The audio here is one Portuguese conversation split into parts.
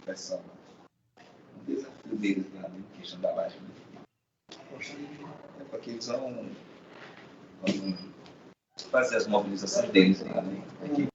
pessoal. Um desafio deles lá, né? Questão da laje. É porque eles vão fazer as mobilizações deles lá, né? Aqui.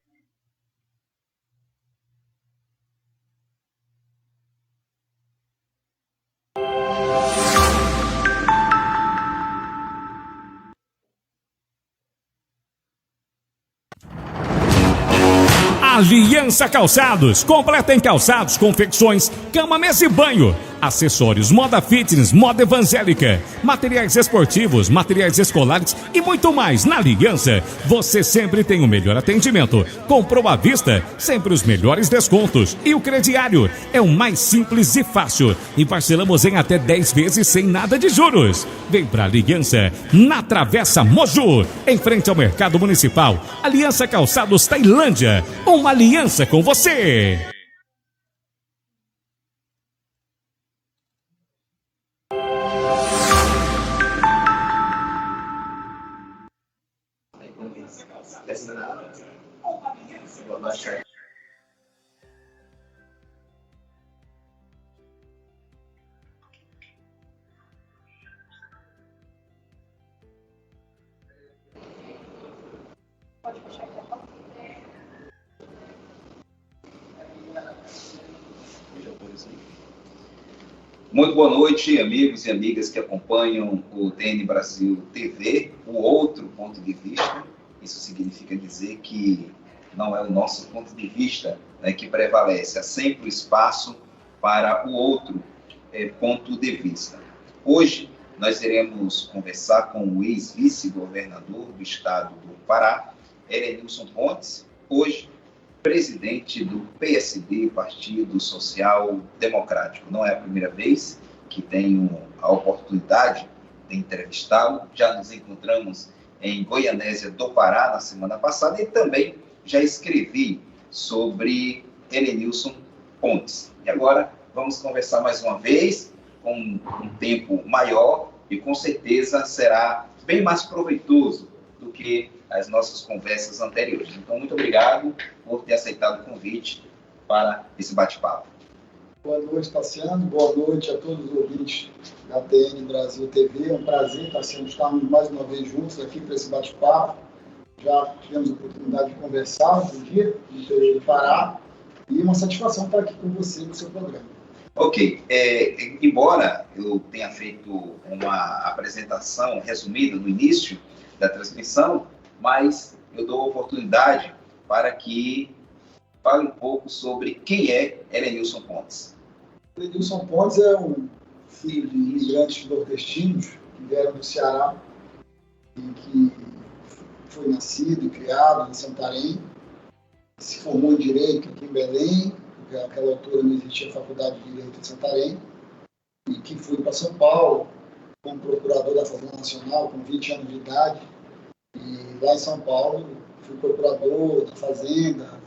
Aliança Calçados, completa em calçados, confecções, cama, mesa e banho, acessórios, moda fitness, moda evangélica, materiais esportivos, materiais escolares e muito mais. Na Aliança, você sempre tem o melhor atendimento. Comprou à vista, sempre os melhores descontos. E o crediário é o mais simples e fácil. E parcelamos em até 10 vezes sem nada de juros. Vem pra Aliança, na Travessa Moju, em frente ao Mercado Municipal. Aliança Calçados Tailândia, uma aliança com você. Muito boa noite, amigos e amigas que acompanham o DN Brasil TV, o outro ponto de vista. Isso significa dizer que não é o nosso ponto de vista, né, que prevalece, há sempre o espaço para o outro ponto de vista. Hoje nós iremos conversar com o ex-vice-governador do estado do Pará, Helenilson Pontes, hoje presidente do PSD, Partido Social Democrático. Não é a primeira vez que tenho a oportunidade de entrevistá-lo. Já nos encontramos em Goianésia do Pará na semana passada e também já escrevi sobre Helenilson Pontes. E agora vamos conversar mais uma vez, com um tempo maior e com certeza será bem mais proveitoso do que as nossas conversas anteriores. Então, muito obrigado por ter aceitado o convite para esse bate-papo. Boa noite, Tassiano. Boa noite a todos os ouvintes da DN Brasil TV. É um prazer, Tassiano, estarmos mais uma vez juntos aqui para esse bate-papo. Já tivemos a oportunidade de conversar um dia no interior do Pará e uma satisfação estar aqui com você no seu programa. Ok. Embora eu tenha feito uma apresentação resumida no início da transmissão, mas eu dou a oportunidade para que fale um pouco sobre quem é Helenilson Pontes. Helenilson Pontes é um filho de imigrantes nordestinos que vieram do Ceará e que foi nascido e criado em Santarém, se formou em Direito aqui em Belém, porque naquela altura não existia faculdade de Direito em Santarém, e que fui para São Paulo como procurador da Fazenda Nacional com 20 anos de idade. E lá em São Paulo, fui procurador da Fazenda,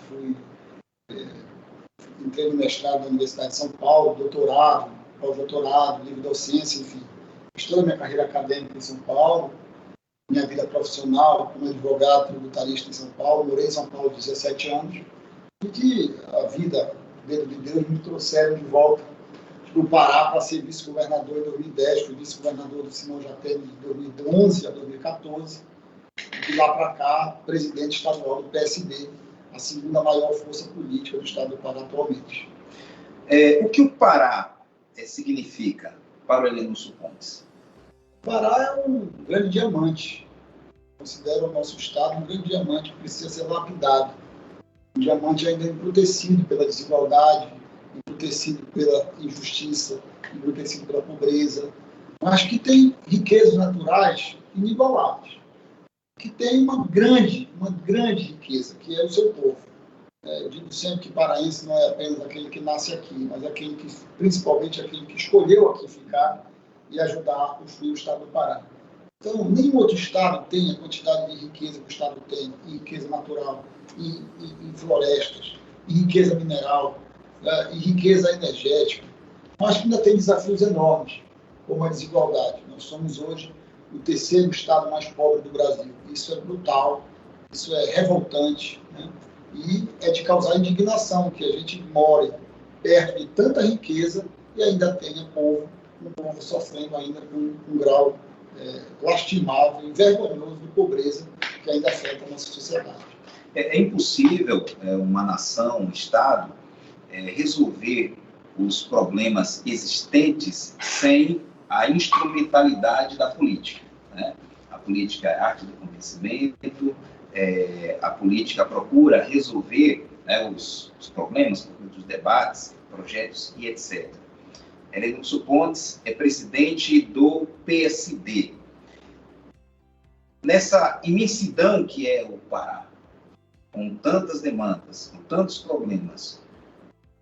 entrei no mestrado da Universidade de São Paulo, doutorado, pós-doutorado, livre docência, enfim. Fiz toda a minha carreira acadêmica em São Paulo, minha vida profissional como advogado tributarista em São Paulo, morei em São Paulo 17 anos, e que a vida, dedo de Deus, me trouxeram de volta para o Pará para ser vice-governador em 2010, fui vice-governador do Simão Jatene de 2011 a 2014, de lá para cá, presidente estadual do PSD, a segunda maior força política do estado do Pará atualmente. O que o Pará significa para o Helenilson Pontes? O Pará é um grande diamante. Considero o nosso estado um grande diamante que precisa ser lapidado. Um diamante ainda embrutecido pela desigualdade, embrutecido pela injustiça, embrutecido pela pobreza, mas que tem riquezas naturais inigualáveis, que tem uma grande riqueza, que é o seu povo. Eu digo sempre que paraense não é apenas aquele que nasce aqui, mas aquele que, principalmente aquele que escolheu aqui ficar e ajudar a construir o estado do Pará. Então, nenhum outro estado tem a quantidade de riqueza que o estado tem, e riqueza natural, e florestas, e riqueza mineral, e riqueza energética, mas que ainda tem desafios enormes, como a desigualdade. Nós somos hoje o terceiro estado mais pobre do Brasil. Isso é brutal, isso é revoltante, né? E é de causar indignação que a gente more perto de tanta riqueza e ainda tenha um povo sofrendo ainda com um grau lastimável e vergonhoso de pobreza que ainda afeta a nossa sociedade. É impossível uma nação, um Estado, resolver os problemas existentes sem a instrumentalidade da política, né? A política é a arte do convencimento, a política procura resolver, né, os problemas, os debates, projetos e etc. Elenilson Pontes é presidente do PSD. Nessa imensidão que é o Pará, com tantas demandas, com tantos problemas,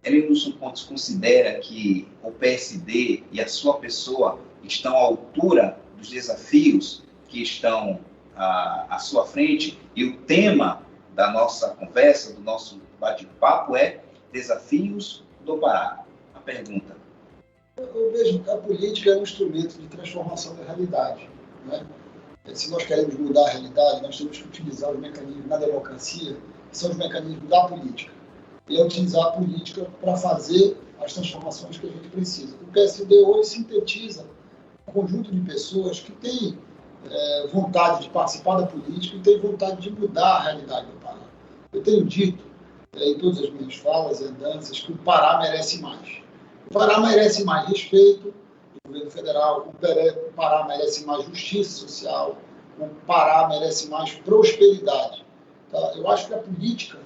Elenilson Pontes considera que o PSD e a sua pessoa estão à altura dos desafios que estão à sua frente, e o tema da nossa conversa, do nosso bate-papo é Desafios do Pará. A pergunta. Eu vejo que a política é um instrumento de transformação da realidade, né? Se nós queremos mudar a realidade, nós temos que utilizar os mecanismos da democracia, que são os mecanismos da política. E é utilizar a política para fazer as transformações que a gente precisa. O PSD hoje sintetiza um conjunto de pessoas que têm vontade de participar da política e têm vontade de mudar a realidade do Pará. Eu tenho dito, em todas as minhas falas e andanças, que o Pará merece mais. O Pará merece mais respeito do governo federal, o Pará merece mais justiça social, o Pará merece mais prosperidade. Tá? Eu acho que a política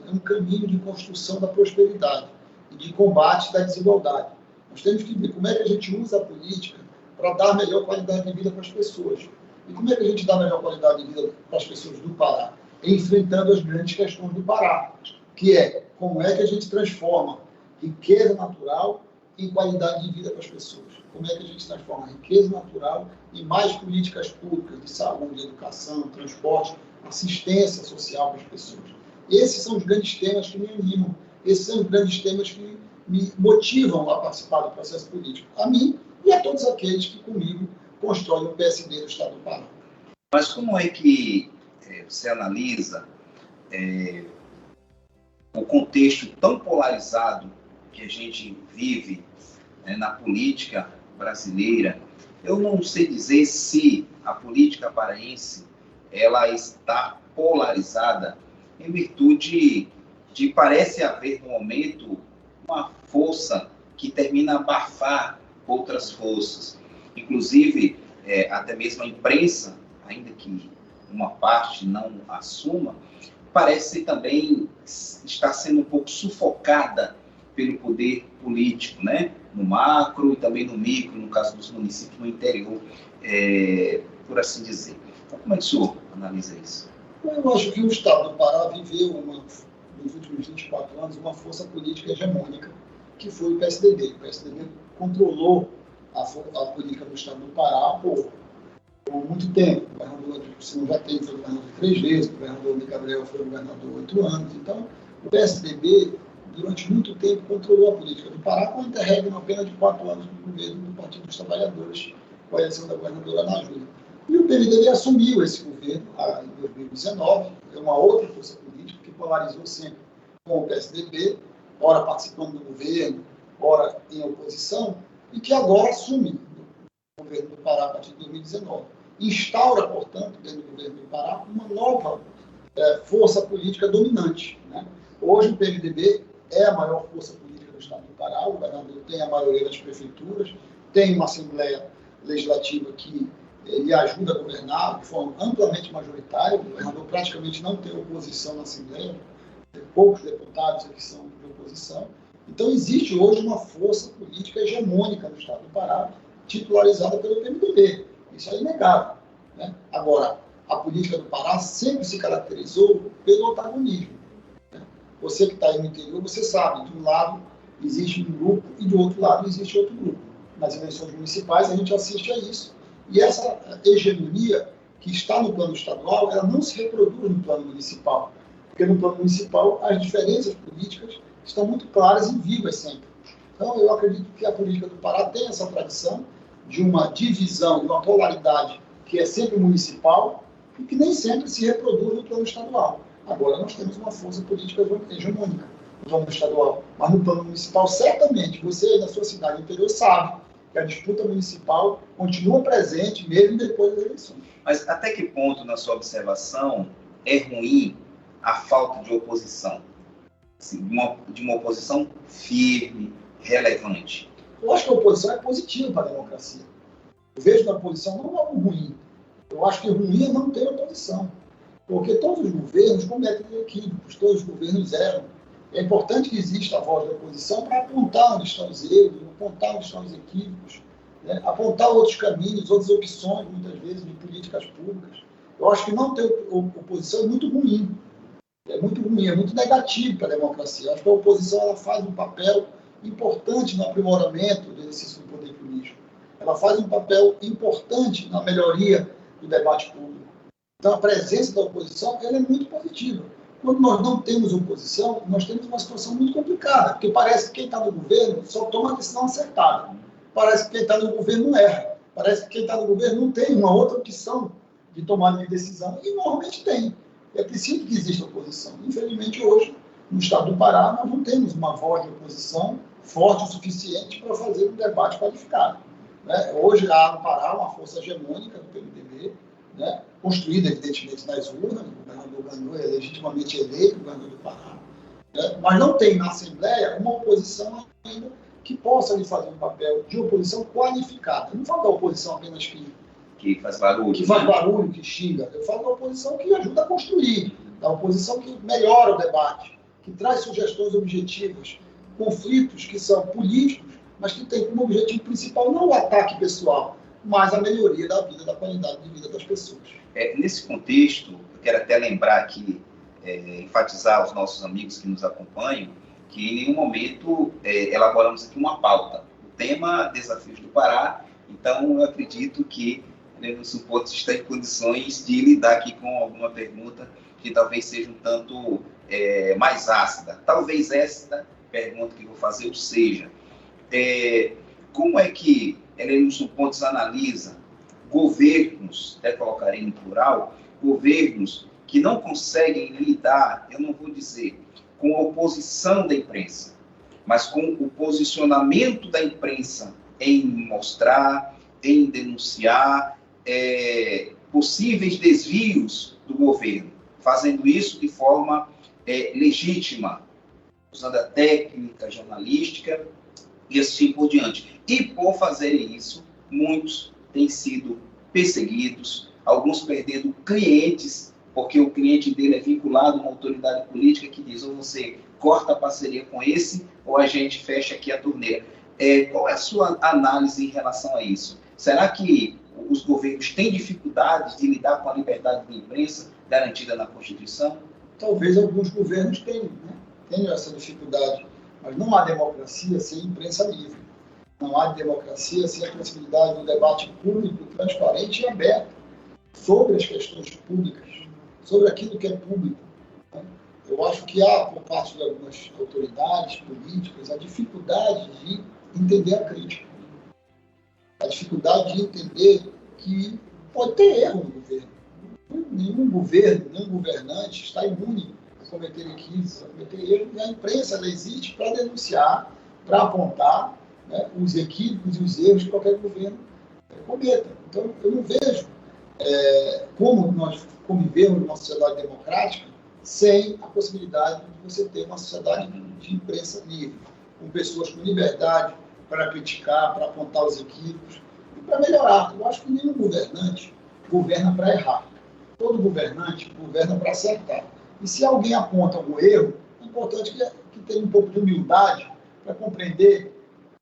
é um caminho de construção da prosperidade e de combate da desigualdade. Nós temos que ver como é que a gente usa a política para dar melhor qualidade de vida para as pessoas. E como é que a gente dá melhor qualidade de vida para as pessoas do Pará? Enfrentando as grandes questões do Pará, que é como é que a gente transforma riqueza natural em qualidade de vida para as pessoas. Como é que a gente transforma a riqueza natural em mais políticas públicas de saúde, educação, transporte, assistência social para as pessoas. Esses são os grandes temas que me animam, esses são os grandes temas que me motivam a participar do processo político, a mim e a todos aqueles que comigo constroem o PSD do Estado do Pará. Mas como é que você analisa o contexto tão polarizado que a gente vive na política brasileira? Eu não sei dizer se a política paraense ela está polarizada em virtude de parece haver no momento uma força que termina a abafar outras forças. Inclusive, até mesmo a imprensa, ainda que uma parte não assuma, parece também estar sendo um pouco sufocada pelo poder político, né? No macro e também no micro, no caso dos municípios no interior, por assim dizer. Então, como é que o senhor analisa isso? Eu acho que o Estado do Pará viveu, nos últimos 24 anos, uma força política hegemônica, que foi o PSDB. O PSDB controlou a política do Estado do Pará por muito tempo. O governador Simão já teve, foi governador 3 vezes, o governador de Gabriel foi governador 8 anos. Então, o PSDB, durante muito tempo, controlou a política do Pará com interregno apenas de 4 anos do governo do Partido dos Trabalhadores, com a eleição da governadora Ana Júlia. E o PMDB assumiu esse governo em 2019, é uma outra força política que polarizou sempre com o PSDB, ora participando do governo, ora em oposição, e que agora assume o governo do Pará a partir de 2019. Instaura, portanto, dentro do governo do Pará, uma nova força política dominante, né? Hoje o PMDB é a maior força política do Estado do Pará, o governador tem a maioria das prefeituras, tem uma Assembleia Legislativa que lhe ajuda a governar de forma amplamente majoritária. O governador praticamente não tem oposição na Assembleia, tem poucos deputados que são de oposição. Então, existe hoje uma força política hegemônica no Estado do Pará, titularizada pelo PMDB. Isso é inegável, né? Agora, a política do Pará sempre se caracterizou pelo antagonismo, né? Você que está aí no interior, você sabe, de um lado existe um grupo e do outro lado existe outro grupo. Nas eleições municipais, a gente assiste a isso. E essa hegemonia que está no plano estadual, ela não se reproduz no plano municipal. Porque no plano municipal, as diferenças políticas estão muito claras e vivas sempre. Então, eu acredito que a política do Pará tem essa tradição de uma divisão, de uma polaridade que é sempre municipal e que nem sempre se reproduz no plano estadual. Agora, nós temos uma força política hegemônica. no plano estadual, mas no plano municipal, certamente, você aí na sua cidade interior sabe que a disputa municipal continua presente mesmo depois das eleições. Mas até que ponto, na sua observação, é ruim a falta de oposição? Assim, de uma oposição firme, relevante? Eu acho que a oposição é positiva para a democracia. Eu vejo na oposição não algo ruim. Eu acho que ruim é não ter oposição. Porque todos os governos cometem equívocos, todos os governos erram. É importante que exista a voz da oposição para apontar onde estão os erros, apontar onde estão os equívocos, né? Apontar outros caminhos, outras opções, muitas vezes, de políticas públicas. Eu acho que não ter oposição é muito ruim. É muito ruim, é muito negativo para a democracia. Eu acho que a oposição ela faz um papel importante no aprimoramento do exercício do poder político. Ela faz um papel importante na melhoria do debate público. Então, a presença da oposição ela é muito positiva. Quando nós não temos oposição, nós temos uma situação muito complicada, porque parece que quem está no governo só toma a decisão acertada. Parece que quem está no governo não erra. Parece que quem está no governo não tem uma outra opção de tomada de decisão, e normalmente tem. É preciso que exista oposição. Infelizmente, hoje, no estado do Pará, nós não temos uma voz de oposição forte o suficiente para fazer um debate qualificado. Né? Hoje há no Pará uma força hegemônica do PMDB, né? Construída, evidentemente, nas urnas, o governador ganhou, é legitimamente eleito, o governador do Pará, né? Mas não tem na Assembleia uma oposição ainda que possa lhe fazer um papel de oposição qualificada. Eu não falo da oposição apenas que faz barulho, que faz barulho, que xinga. Eu falo da oposição que ajuda a construir, da oposição que melhora o debate, que traz sugestões objetivas, conflitos que são políticos, mas que tem como objetivo principal não o ataque pessoal, mas a melhoria da vida, da qualidade de vida das pessoas. Nesse contexto, eu quero até lembrar aqui, enfatizar aos nossos amigos que nos acompanham, que em nenhum momento elaboramos aqui uma pauta. O tema, Desafios do Pará, então eu acredito que o suporte está em condições de lidar aqui com alguma pergunta que talvez seja um tanto mais ácida. Talvez esta pergunta que vou fazer seja, como é que Helenilson Pontes analisa governos, até colocarei no plural, governos que não conseguem lidar, eu não vou dizer com a oposição da imprensa, mas com o posicionamento da imprensa em mostrar, em denunciar possíveis desvios do governo, fazendo isso de forma legítima, usando a técnica jornalística e assim por diante. E por fazerem isso, muitos têm sido perseguidos, alguns perdendo clientes, porque o cliente dele é vinculado a uma autoridade política que diz, ou você corta a parceria com esse, ou a gente fecha aqui a torneira. Qual é a sua análise em relação a isso? Será que os governos têm dificuldades de lidar com a liberdade de imprensa garantida na Constituição? Talvez alguns governos tenham, né? Tenham essa dificuldade, mas não há democracia sem imprensa livre. Não há democracia sem a possibilidade do debate público, transparente e aberto sobre as questões públicas, sobre aquilo que é público. Eu acho que há, por parte de algumas autoridades políticas, a dificuldade de entender a crítica. A dificuldade de entender que pode ter erro no governo. Nenhum governo, nenhum governante está imune a cometer equívocos, a cometer erros. E a imprensa ela existe para denunciar, para apontar, né, os equívocos e os erros que qualquer governo cometa. Então, eu não vejo como nós convivemos numa sociedade democrática sem a possibilidade de você ter uma sociedade de imprensa livre, com pessoas com liberdade para criticar, para apontar os equívocos e para melhorar. Eu acho que nenhum governante governa para errar. Todo governante governa para acertar. E se alguém aponta algum erro, é importante que tenha um pouco de humildade para compreender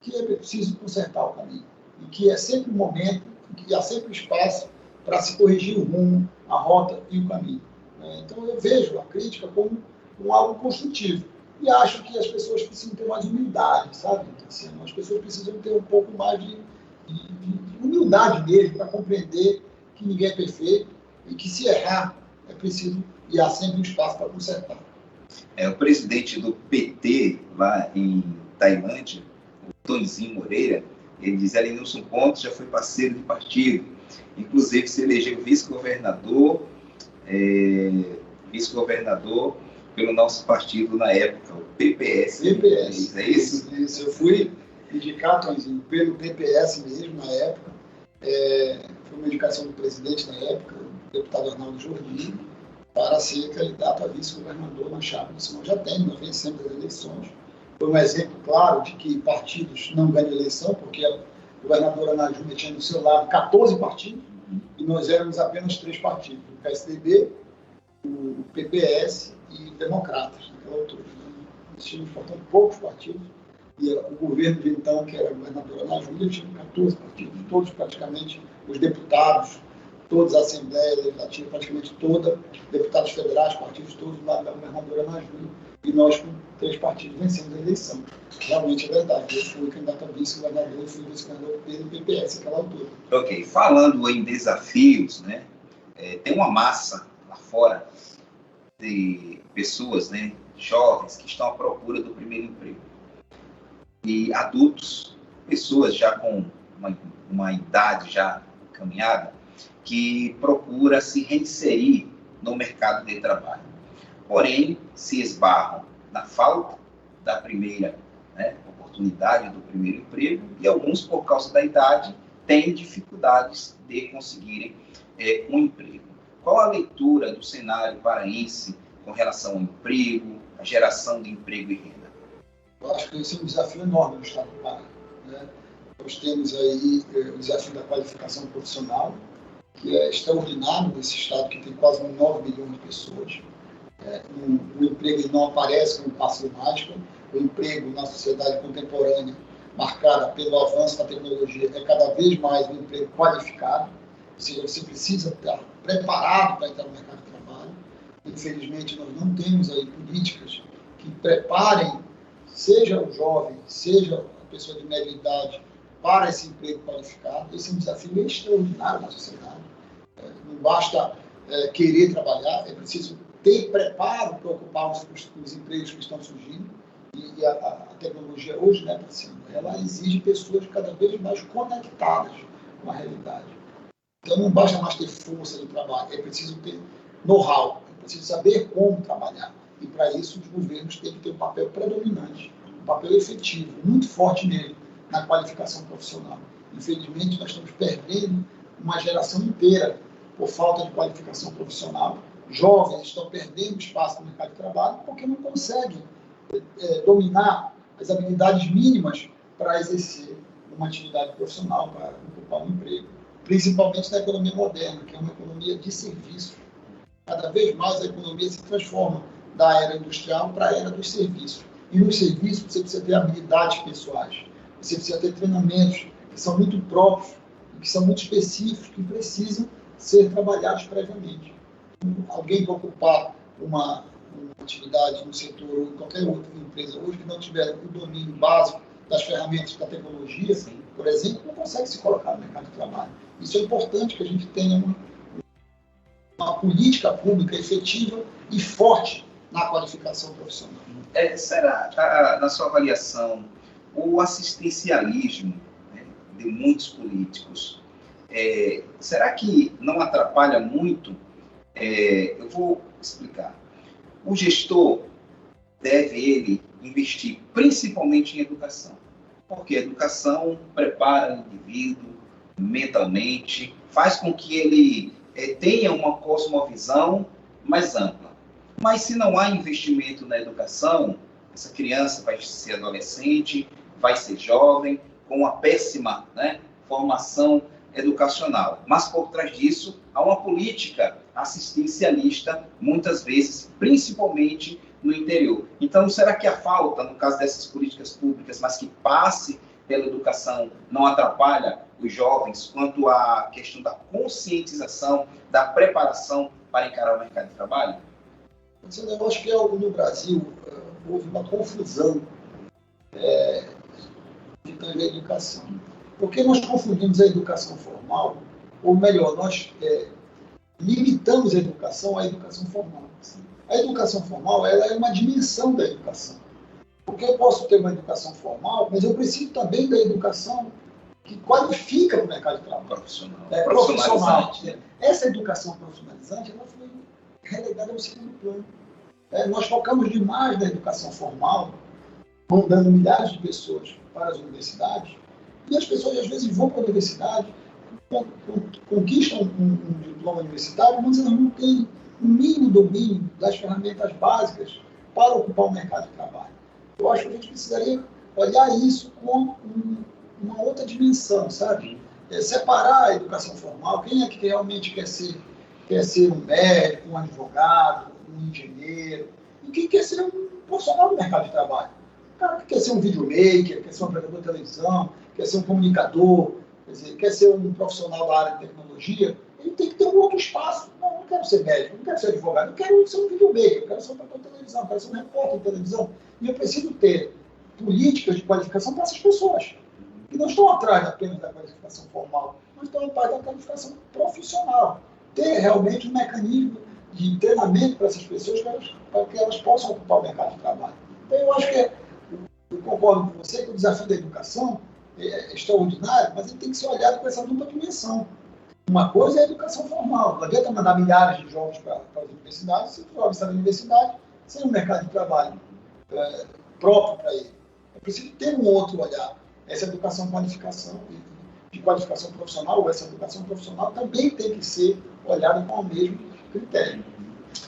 que é preciso consertar o caminho. E que é sempre um momento, que há sempre espaço para se corrigir o rumo, a rota e o caminho. Então, eu vejo a crítica como algo construtivo. E acho que as pessoas precisam ter mais humildade, sabe? Assim, as pessoas precisam ter um pouco mais de humildade mesmo para compreender que ninguém é perfeito e que, se errar, é preciso e há sempre um espaço para consertar. O presidente do PT, lá em Tailândia, o Tonzinho Moreira, ele diz que Helenilson Pontes já foi parceiro de partido. Inclusive, se elegeu vice-governador pelo nosso partido na época, o PPS. PPS. É isso? Isso. Eu fui indicado, Tonzinho, pelo PPS mesmo, na época. Foi uma indicação do presidente na época, o deputado Arnaldo Jordi, para ser candidato a vice-governador na chapa do Simão Jatene. Nós vencemos as eleições. Foi um exemplo claro de que partidos não ganham eleição, porque a governadora Ana Júlia tinha no seu lado 14 partidos, e nós éramos apenas 3 partidos, o PSDB, o PPS e Democratas, naquela altura. Nós tínhamos, faltando poucos partidos, e o governo de então, que era a governadora Ana Júlia, tinha 14 partidos, todos praticamente, os deputados, todos a Assembleia Legislativa, praticamente toda, deputados federais, partidos todos do lado da governadora Ana Júlia, e nós, com 3 partidos, vencemos a eleição. Realmente é verdade. Eu fui candidato a vice-governador e fui vice-governador pelo PPS naquela altura. Ok. Falando em desafios, né, tem uma massa lá fora de pessoas, né, jovens, que estão à procura do primeiro emprego. E adultos, pessoas já com uma idade já caminhada, que procura se reinserir no mercado de trabalho. Porém, se esbarram na falta da primeira, né, oportunidade do primeiro emprego, e alguns, por causa da idade, têm dificuldades de conseguirem um emprego. Qual a leitura do cenário paraense com relação ao emprego, a geração de emprego e renda? Eu acho que esse é um desafio enorme no estado do Pará, né? Nós temos aí o desafio da qualificação profissional, que é extraordinário nesse estado que tem quase 9 milhões de pessoas. O emprego não aparece como passo mágico. O emprego na sociedade contemporânea, marcada pelo avanço da tecnologia, é cada vez mais um emprego qualificado. Ou seja, você precisa estar preparado para entrar no mercado de trabalho. Infelizmente, nós não temos aí políticas que preparem, seja o jovem, seja a pessoa de média idade, para esse emprego qualificado. Esse é um desafio extraordinário na sociedade. Não basta querer trabalhar, é preciso ter preparo para ocupar os empregos que estão surgindo. E a tecnologia hoje, né, ela exige pessoas cada vez mais conectadas com a realidade. Então não basta mais ter força de trabalho, é preciso ter know-how, é preciso saber como trabalhar. E para isso os governos têm que ter um papel predominante, um papel efetivo, muito forte nele, na qualificação profissional. Infelizmente nós estamos perdendo uma geração inteira por falta de qualificação profissional. Jovens estão perdendo espaço no mercado de trabalho porque não conseguem dominar as habilidades mínimas para exercer uma atividade profissional, para ocupar um emprego. Principalmente na economia moderna, que é uma economia de serviço. Cada vez mais a economia se transforma da era industrial para a era dos serviços. E nos serviços você precisa ter habilidades pessoais. Você precisa ter treinamentos que são muito próprios, que são muito específicos, que precisam ser trabalhados previamente. Alguém para ocupar uma atividade no setor ou em qualquer outra empresa hoje que não tiver o domínio básico das ferramentas da tecnologia, por exemplo, não consegue se colocar no mercado de trabalho. Isso é importante que a gente tenha uma política pública efetiva e forte na qualificação profissional. Será, na sua avaliação, o assistencialismo, né, de muitos políticos, será que não atrapalha muito? Eu vou explicar. O gestor deve ele investir principalmente em educação, porque a educação prepara o indivíduo mentalmente, faz com que ele tenha uma cosmovisão mais ampla. Mas se não há investimento na educação, essa criança vai ser adolescente, vai ser jovem, com uma péssima, né, formação educacional. Mas por trás disso há uma política assistencialista, muitas vezes, principalmente no interior. Então, será que a falta, no caso dessas políticas públicas, mas que passe pela educação, não atrapalha os jovens quanto à questão da conscientização, da preparação para encarar o mercado de trabalho? Eu acho que no Brasil houve uma confusão de tanto a educação. Porque nós confundimos a educação formal, ou melhor, nós limitamos a educação à educação formal. A educação formal ela é uma dimensão da educação. Porque eu posso ter uma educação formal, mas eu preciso também da educação que qualifica para o mercado de trabalho. Profissional. Essa educação profissionalizante ela foi relegada ao segundo plano. Nós focamos demais na educação formal, mandando milhares de pessoas para as universidades, e as pessoas às vezes vão para a universidade, conquistam um diploma universitário, mas elas não têm o mínimo domínio das ferramentas básicas para ocupar o mercado de trabalho. Eu acho que a gente precisaria olhar isso com uma outra dimensão, sabe? Separar a educação formal, quem é que realmente quer ser um médico, um advogado, um engenheiro, e quem quer ser um profissional do mercado de trabalho. O cara que quer ser um videomaker, quer ser um apresentador de televisão, quer ser um comunicador, quer ser um profissional da área de tecnologia, ele tem que ter um outro espaço. Não quero ser médico, não quero ser advogado, eu quero ser um videomaker, eu quero ser um apresentador de televisão, eu quero ser um repórter de televisão. E eu preciso ter políticas de qualificação para essas pessoas, que não estão atrás apenas da qualificação formal, mas estão atrás da qualificação profissional. Ter realmente um mecanismo de treinamento para essas pessoas para que elas possam ocupar o mercado de trabalho. Então, eu acho que eu concordo com você que o desafio da educação é extraordinário, mas ele tem que ser olhado com essa dupla dimensão. Uma coisa é a educação formal. Não adianta mandar milhares de jovens para as universidades, se os jovens estão na universidade, sem um mercado de trabalho próprio para ele. É preciso ter um outro olhar. Essa educação de qualificação profissional, ou essa educação profissional também tem que ser olhada com o mesmo critério.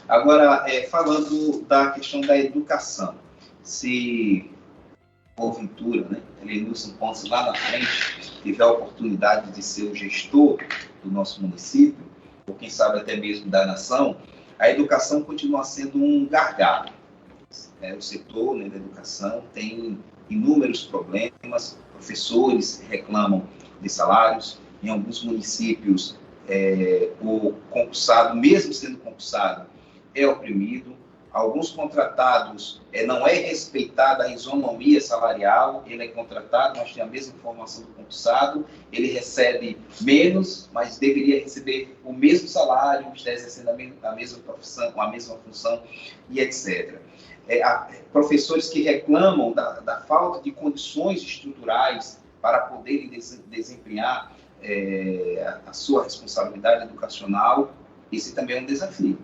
Agora, falando da questão da educação, se porventura, Elenilson Ponce lá na frente tiver a oportunidade de ser o gestor do nosso município, ou quem sabe até mesmo da nação, a educação continua sendo um gargalo. O setor da educação tem inúmeros problemas, professores reclamam de salários, em alguns municípios o concursado, mesmo sendo concursado, é oprimido, alguns contratados não é respeitada a isonomia salarial, ele é contratado, mas tem a mesma formação do concursado, ele recebe menos, mas deveria receber o mesmo salário, está exercendo a mesma profissão, a mesma função, e etc. Professores que reclamam da falta de condições estruturais para poderem desempenhar a sua responsabilidade educacional, esse também é um desafio.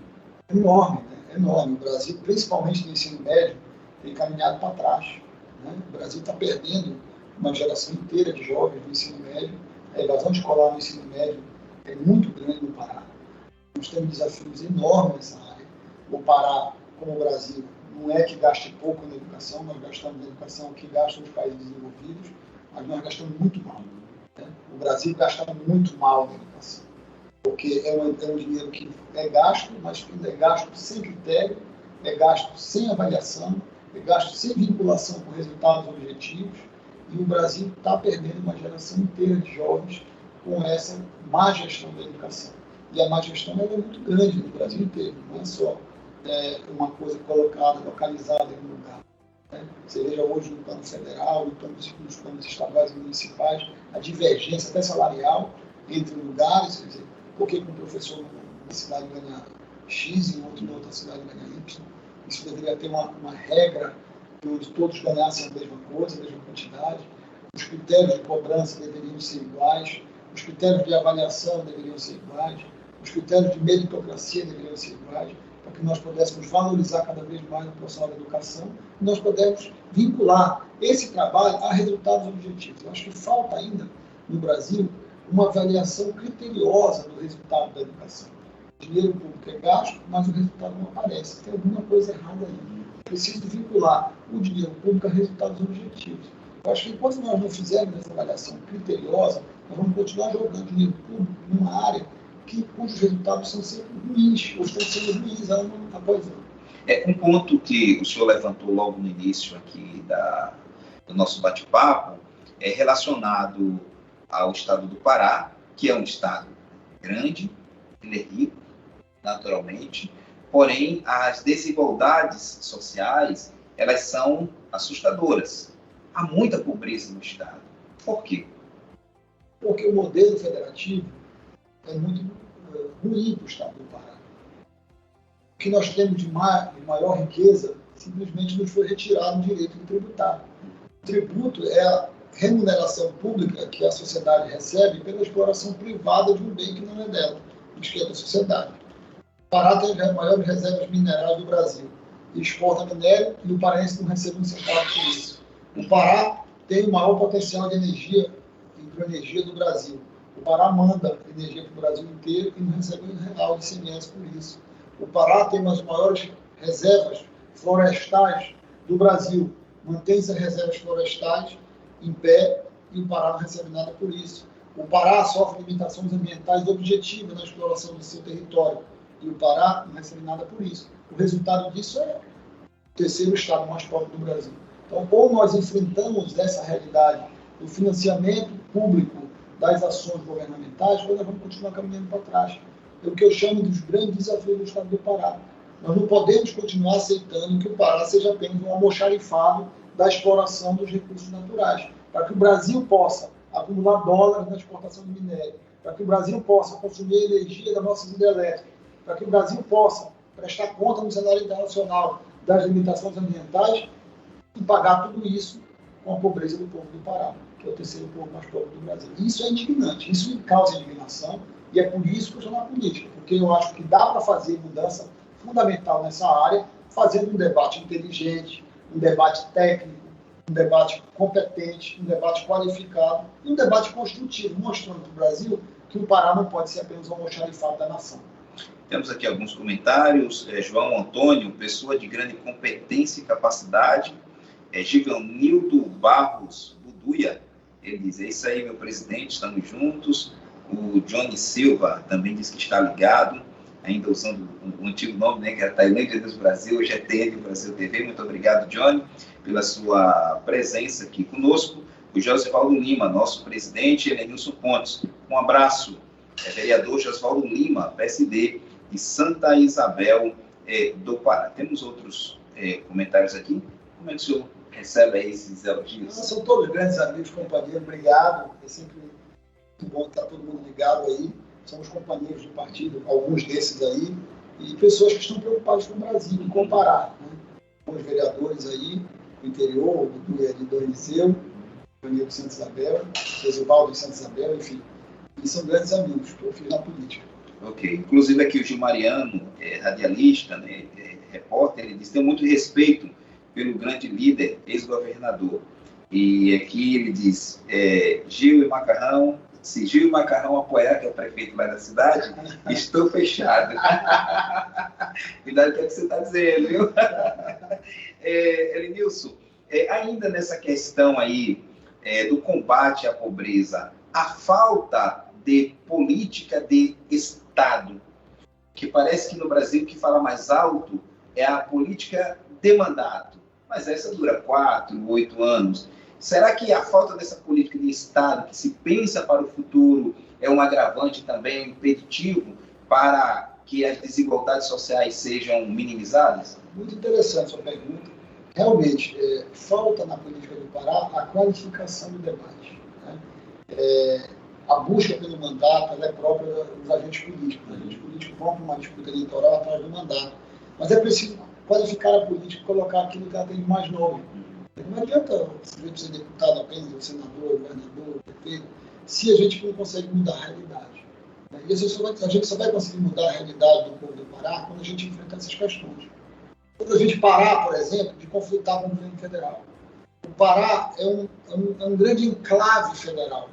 Enorme, enorme. O Brasil, principalmente no ensino médio, tem caminhado para trás. O Brasil está perdendo uma geração inteira de jovens no ensino médio. A evasão escolar no ensino médio é muito grande no Pará. Nós temos desafios enormes nessa área. O Pará, como o Brasil, não é que gaste pouco na educação, nós gastamos na educação o que gastam os países desenvolvidos, mas nós gastamos muito mal. O Brasil gasta muito mal na educação, porque é um dinheiro que é gasto, mas é gasto sem critério, é gasto sem avaliação, é gasto sem vinculação com resultados objetivos, e o Brasil está perdendo uma geração inteira de jovens com essa má gestão da educação. E a má gestão é muito grande no Brasil inteiro, não é só uma coisa colocada, localizada em um lugar. Você veja hoje no plano federal, nos planos estaduais e municipais, a divergência até salarial entre lugares, quer dizer, porque um professor numa cidade ganha X e outro em outra cidade ganha Y. Isso deveria ter uma regra onde todos ganhassem a mesma coisa, a mesma quantidade. Os critérios de cobrança deveriam ser iguais, os critérios de avaliação deveriam ser iguais, os critérios de meritocracia deveriam ser iguais, para que nós pudéssemos valorizar cada vez mais o profissional da educação e nós pudéssemos vincular esse trabalho a resultados objetivos. Eu acho que falta ainda, no Brasil, uma avaliação criteriosa do resultado da educação. O dinheiro público é gasto, mas o resultado não aparece. Tem alguma coisa errada aí. É preciso vincular o dinheiro público a resultados objetivos. Eu acho que enquanto nós não fizermos essa avaliação criteriosa, nós vamos continuar jogando dinheiro público numa área cujos resultados são sempre ruins, ou estão sendo ruins ano após ano. Um ponto que o senhor levantou logo no início aqui do nosso bate-papo é relacionado ao estado do Pará, que é um estado grande, ele é rico, naturalmente, porém as desigualdades sociais, elas são assustadoras. Há muita pobreza no estado. Por quê? Porque o modelo federativo é muito ruim para o estado do Pará. O que nós temos de maior riqueza simplesmente nos foi retirado o direito de tributar. O tributo é a remuneração pública que a sociedade recebe pela exploração privada de um bem que não é dela, que é da sociedade. O Pará tem as maiores reservas minerais do Brasil. e exporta minério, e o paraense não recebe um centavo por isso. O Pará tem o maior potencial de energia, hidroenergia do Brasil. O Pará manda energia para o Brasil inteiro e não recebe um real de ICMS por isso. O Pará tem uma das maiores reservas florestais do Brasil. Mantém essas reservas florestais em pé e o Pará não recebe nada por isso. O Pará sofre limitações ambientais objetivas na exploração do seu território e o Pará não recebe nada por isso. O resultado disso é o terceiro estado mais pobre do Brasil. Então, ou nós enfrentamos essa realidade do financiamento público das ações governamentais, ou nós vamos continuar caminhando para trás. É o que eu chamo dos grandes desafios do estado do Pará. Nós não podemos continuar aceitando que o Pará seja apenas um almoxarifado da exploração dos recursos naturais. Para que o Brasil possa acumular dólares na exportação de minério, para que o Brasil possa consumir a energia das nossas hidrelétricas, para que o Brasil possa prestar conta no cenário internacional das limitações ambientais e pagar tudo isso com a pobreza do povo do Pará, que é o terceiro povo mais pobre do Brasil. Isso é indignante, isso me causa indignação e é por isso que eu sou na política, porque eu acho que dá para fazer mudança fundamental nessa área, fazendo um debate inteligente, um debate técnico, um debate competente, um debate qualificado, um debate construtivo, mostrando para o Brasil que o Pará não pode ser apenas um almoxarifado da nação. Temos aqui alguns comentários. João Antônio, pessoa de grande competência e capacidade. Givanildo Barros Buduia, ele diz: é isso aí, meu presidente, estamos juntos. O Johnny Silva também diz que está ligado, ainda usando o antigo nome, né, que é a Tailândia News Brasil, hoje é TN Brasil TV. Muito obrigado, Johnny, pela sua presença aqui conosco. O Josivaldo Lima, nosso presidente, Elenilson Pontes. Um abraço. Vereador Josivaldo Lima, PSD, de Santa Isabel do Pará. Temos outros comentários aqui. Como é que o senhor recebe aí esses elogios? São todos grandes amigos, companheiros. Obrigado. É sempre muito bom estar todo mundo ligado aí. Somos companheiros do partido, alguns desses aí, e pessoas que estão preocupadas com o Brasil, em comparar, né? Com os vereadores aí, do interior, do Eliseu, do Santa Isabel, do Josivaldo de Santa Isabel, enfim. E são grandes amigos que eu fiz na política. Ok. Inclusive aqui o Gilmariano, radialista, né, repórter, ele diz que tem muito respeito pelo grande líder, ex-governador. E aqui ele diz, Gil e Macarrão, se Gil e Macarrão apoiar, que é o prefeito lá da cidade, estou fechado. Cuidado com o que você está dizendo, viu? Elenilson, ainda nessa questão aí do combate à pobreza, a falta de política de Estado, que parece que no Brasil o que fala mais alto é a política de mandato, mas essa dura 4, 8 anos. Será que a falta dessa política de Estado, que se pensa para o futuro, é um agravante também, impeditivo para que as desigualdades sociais sejam minimizadas? Muito interessante sua pergunta. Realmente, falta na política do Pará a qualificação do debate, né? A busca pelo mandato ela é própria dos agentes políticos. Os agentes políticos vão para uma disputa eleitoral atrás do mandato. Mas é preciso qualificar a política e colocar aquilo que ela tem de mais nobre. Não adianta você ser deputado apenas, ou senador, governador, prefeito, se a gente não consegue mudar a realidade. E a gente só vai conseguir mudar a realidade do povo do Pará quando a gente enfrentar essas questões. Quando a gente parar, por exemplo, de conflitar com o governo federal. O Pará é um grande enclave federal.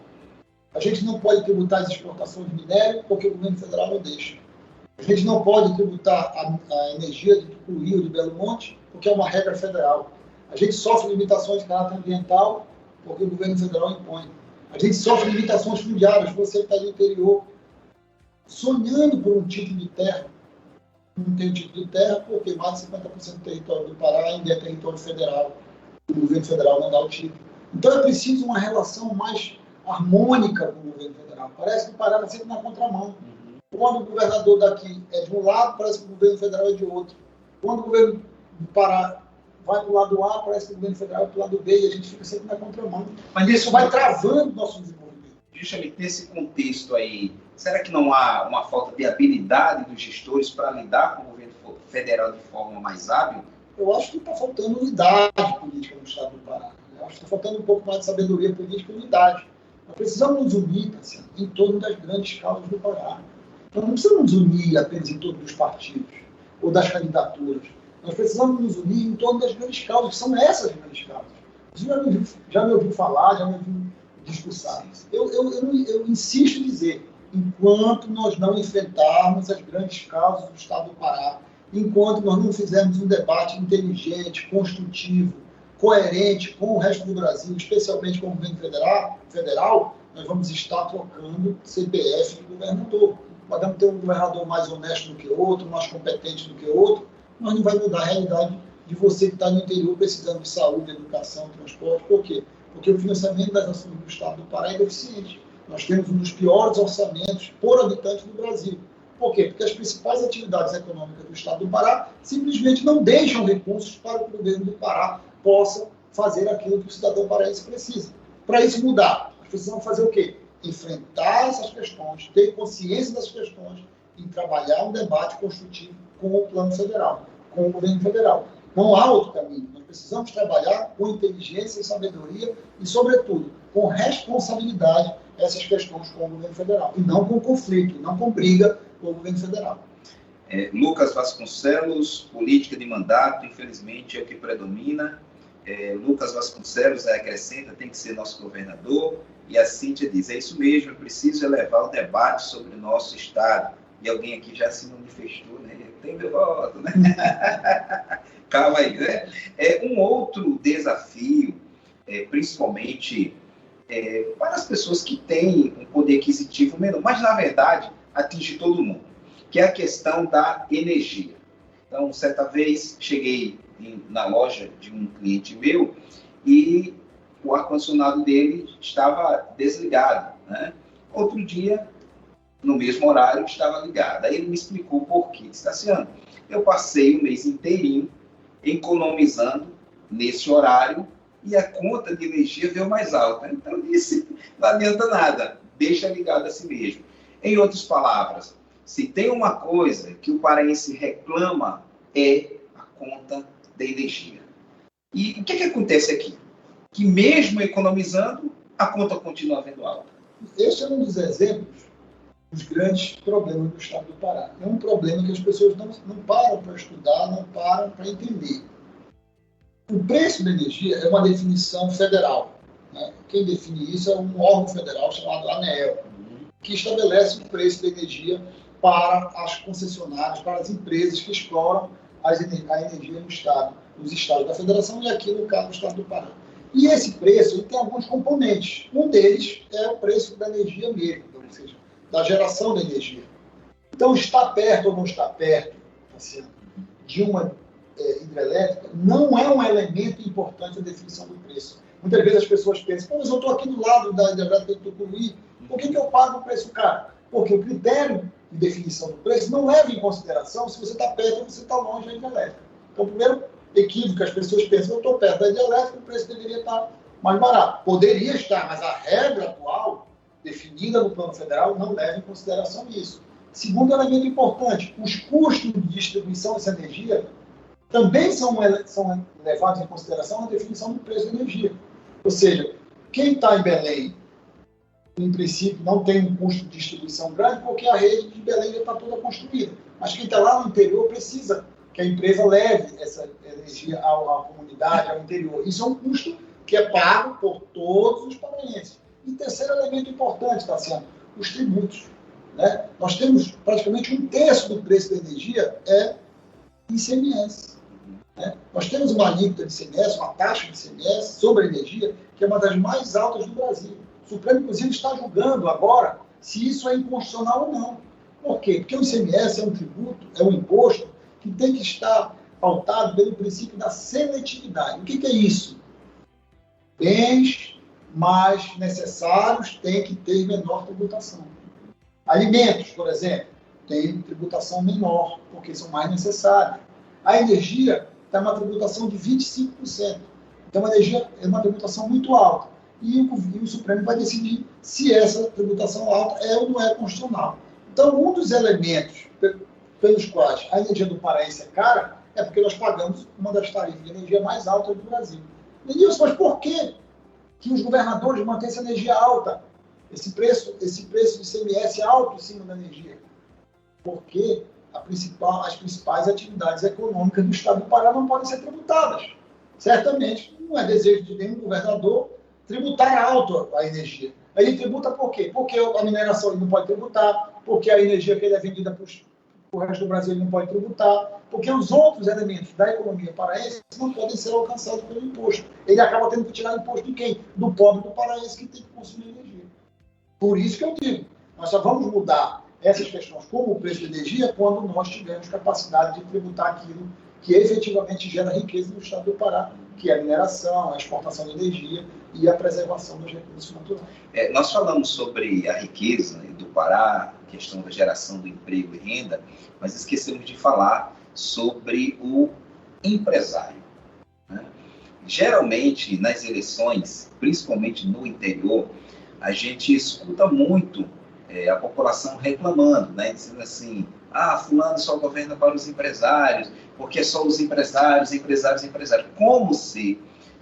A gente não pode tributar as exportações de minério porque o governo federal não deixa. A gente não pode tributar a energia de Tucuruí ou de Belo Monte porque é uma regra federal. A gente sofre limitações de caráter ambiental porque o governo federal impõe. A gente sofre limitações fundiárias. Você está no interior sonhando por um título de terra. Não tem título de terra porque mais de 50% do território do Pará ainda é território federal. O governo federal não dá o título. Então é preciso uma relação mais harmônica com o governo federal. Parece que o Pará está sempre na contramão. Quando o governador daqui é de um lado, parece que o governo federal é de outro. Quando o governo do Pará vai para o lado A, parece que o governo federal vai para o lado B, e a gente fica sempre na contramão. Mas isso vai travando o nosso desenvolvimento. Justamente nesse contexto aí, será que não há uma falta de habilidade dos gestores para lidar com o governo federal de forma mais hábil? Eu acho que está faltando unidade política no estado do Pará. Eu acho que está faltando um pouco mais de sabedoria política e unidade. Nós precisamos nos unir, assim, em torno das grandes causas do Pará. Nós não precisamos nos unir apenas em torno dos partidos ou das candidaturas. Nós Nós precisamos nos unir em torno das grandes causas, que são essas grandes causas. Você já me ouviu falar, já me ouviu discursar. Eu insisto em dizer, enquanto nós não enfrentarmos as grandes causas do Estado do Pará, enquanto nós não fizermos um debate inteligente, construtivo, coerente com o resto do Brasil, especialmente com o governo federal, nós vamos estar trocando CPF de governador. Podemos ter um governador mais honesto do que outro, mais competente do que outro, mas não vai mudar a realidade de você que está no interior precisando de saúde, educação, transporte. Por quê? Porque o financiamento das ações do Estado do Pará é deficiente. Nós temos um dos piores orçamentos por habitante do Brasil. Por quê? Porque as principais atividades econômicas do Estado do Pará simplesmente não deixam recursos para que o governo do Pará possa fazer aquilo que o cidadão paraense precisa. Para isso mudar, nós precisamos fazer o quê? Enfrentar essas questões, ter consciência das questões e trabalhar um debate construtivo com o plano federal, com o governo federal. Não há outro caminho. Nós precisamos trabalhar com inteligência e sabedoria e, sobretudo, com responsabilidade essas questões com o governo federal. E não com conflito, não com briga com o governo federal. Lucas Vasconcelos, política de mandato, infelizmente, é o que predomina. Lucas Vasconcelos acrescenta, tem que ser nosso governador. E a Cíntia diz, é isso mesmo, eu preciso elevar o debate sobre o nosso Estado. E alguém aqui já se manifestou, né? Tem meu voto, né? Calma aí, né? Um outro desafio, principalmente para as pessoas que têm um poder aquisitivo menor, mas, na verdade, atinge todo mundo, que é a questão da energia. Então, certa vez, cheguei na loja de um cliente meu e o ar-condicionado dele estava desligado, né? Outro dia, no mesmo horário, estava ligado. Aí ele me explicou por quê. Disse, Tassiano, eu passei o mês inteirinho economizando nesse horário e a conta de energia veio mais alta. Então, eu disse, não adianta nada, deixa ligado a si mesmo. Em outras palavras, se tem uma coisa que o paraense reclama é a conta da energia. E o que acontece aqui? Que mesmo economizando, a conta continua vindo alta. Esse é um dos exemplos dos grandes problemas do Estado do Pará. É um problema que as pessoas não param para estudar, não param para entender. O preço da energia é uma definição federal, né? Quem define isso é um órgão federal chamado ANEEL, que estabelece o preço da energia para as concessionárias, para as empresas que exploram a energia no Estado, nos estados da Federação e aqui no caso do Estado do Pará. E esse preço ele tem alguns componentes. Um deles é o preço da energia mesmo, ou seja, da geração da energia. Então, estar perto ou não estar perto assim, de uma hidrelétrica não é um elemento importante na definição do preço. Muitas vezes as pessoas pensam, mas eu estou aqui do lado da hidrelétrica do Tucuruí, por que eu pago o preço caro? Porque o critério de definição do preço não leva em consideração se você está perto ou se está longe da hidrelétrica. Então, o primeiro equívoco que as pessoas pensam, eu estou perto da hidrelétrica, o preço deveria estar mais barato. Poderia estar, mas a regra atual, definida no plano federal, não leva em consideração isso. Segundo elemento importante, os custos de distribuição dessa energia também são levados em consideração na definição do preço da energia. Ou seja, quem está em Belém, em princípio, não tem um custo de distribuição grande, porque a rede de Belém já está toda construída. Mas quem está lá no interior precisa que a empresa leve essa energia à comunidade, ao interior. Isso é um custo que é pago por todos os paraenses. E terceiro elemento importante, Tassiano, os tributos. Né? Nós temos praticamente 1/3 do preço da energia é ICMS. Né? Nós temos uma alíquota de ICMS, uma taxa de ICMS sobre a energia, que é uma das mais altas do Brasil. O Supremo, inclusive, está julgando agora se isso é inconstitucional ou não. Por quê? Porque o ICMS é um tributo, é um imposto que tem que estar pautado pelo princípio da seletividade. O que é isso? Bens mais necessários têm que ter menor tributação. Alimentos, por exemplo, têm tributação menor, porque são mais necessários. A energia tem uma tributação de 25%. Então, a energia é uma tributação muito alta. E o Supremo vai decidir se essa tributação alta é ou não é constitucional. Então, um dos elementos pelos quais a energia do paraense é cara é porque nós pagamos uma das tarifas de energia mais altas do Brasil. Denilson, mas por que os governadores mantêm essa energia alta? Esse preço de ICMS alto em cima da energia? Porque as principais atividades econômicas do Estado do Pará não podem ser tributadas. Certamente, não é desejo de nenhum governador tributar alto a energia. Ele tributa por quê? Porque a mineração ele não pode tributar, porque a energia que ele é vendida para o resto do Brasil ele não pode tributar, porque os outros elementos da economia paraense não podem ser alcançados pelo imposto. Ele acaba tendo que tirar imposto de quem? Do pobre do paraense que tem que consumir energia. Por isso que eu digo, nós só vamos mudar essas questões como o preço de energia quando nós tivermos capacidade de tributar aquilo que efetivamente gera riqueza no estado do Pará, que é a mineração, a exportação de energia e a preservação dos recursos naturais. Nós falamos sobre a riqueza do Pará, a questão da geração do emprego e renda, mas esquecemos de falar sobre o empresário, né? Geralmente, nas eleições, principalmente no interior, a gente escuta muito a população reclamando, né? Dizendo assim, fulano só governa para os empresários, porque é só os empresários. Como se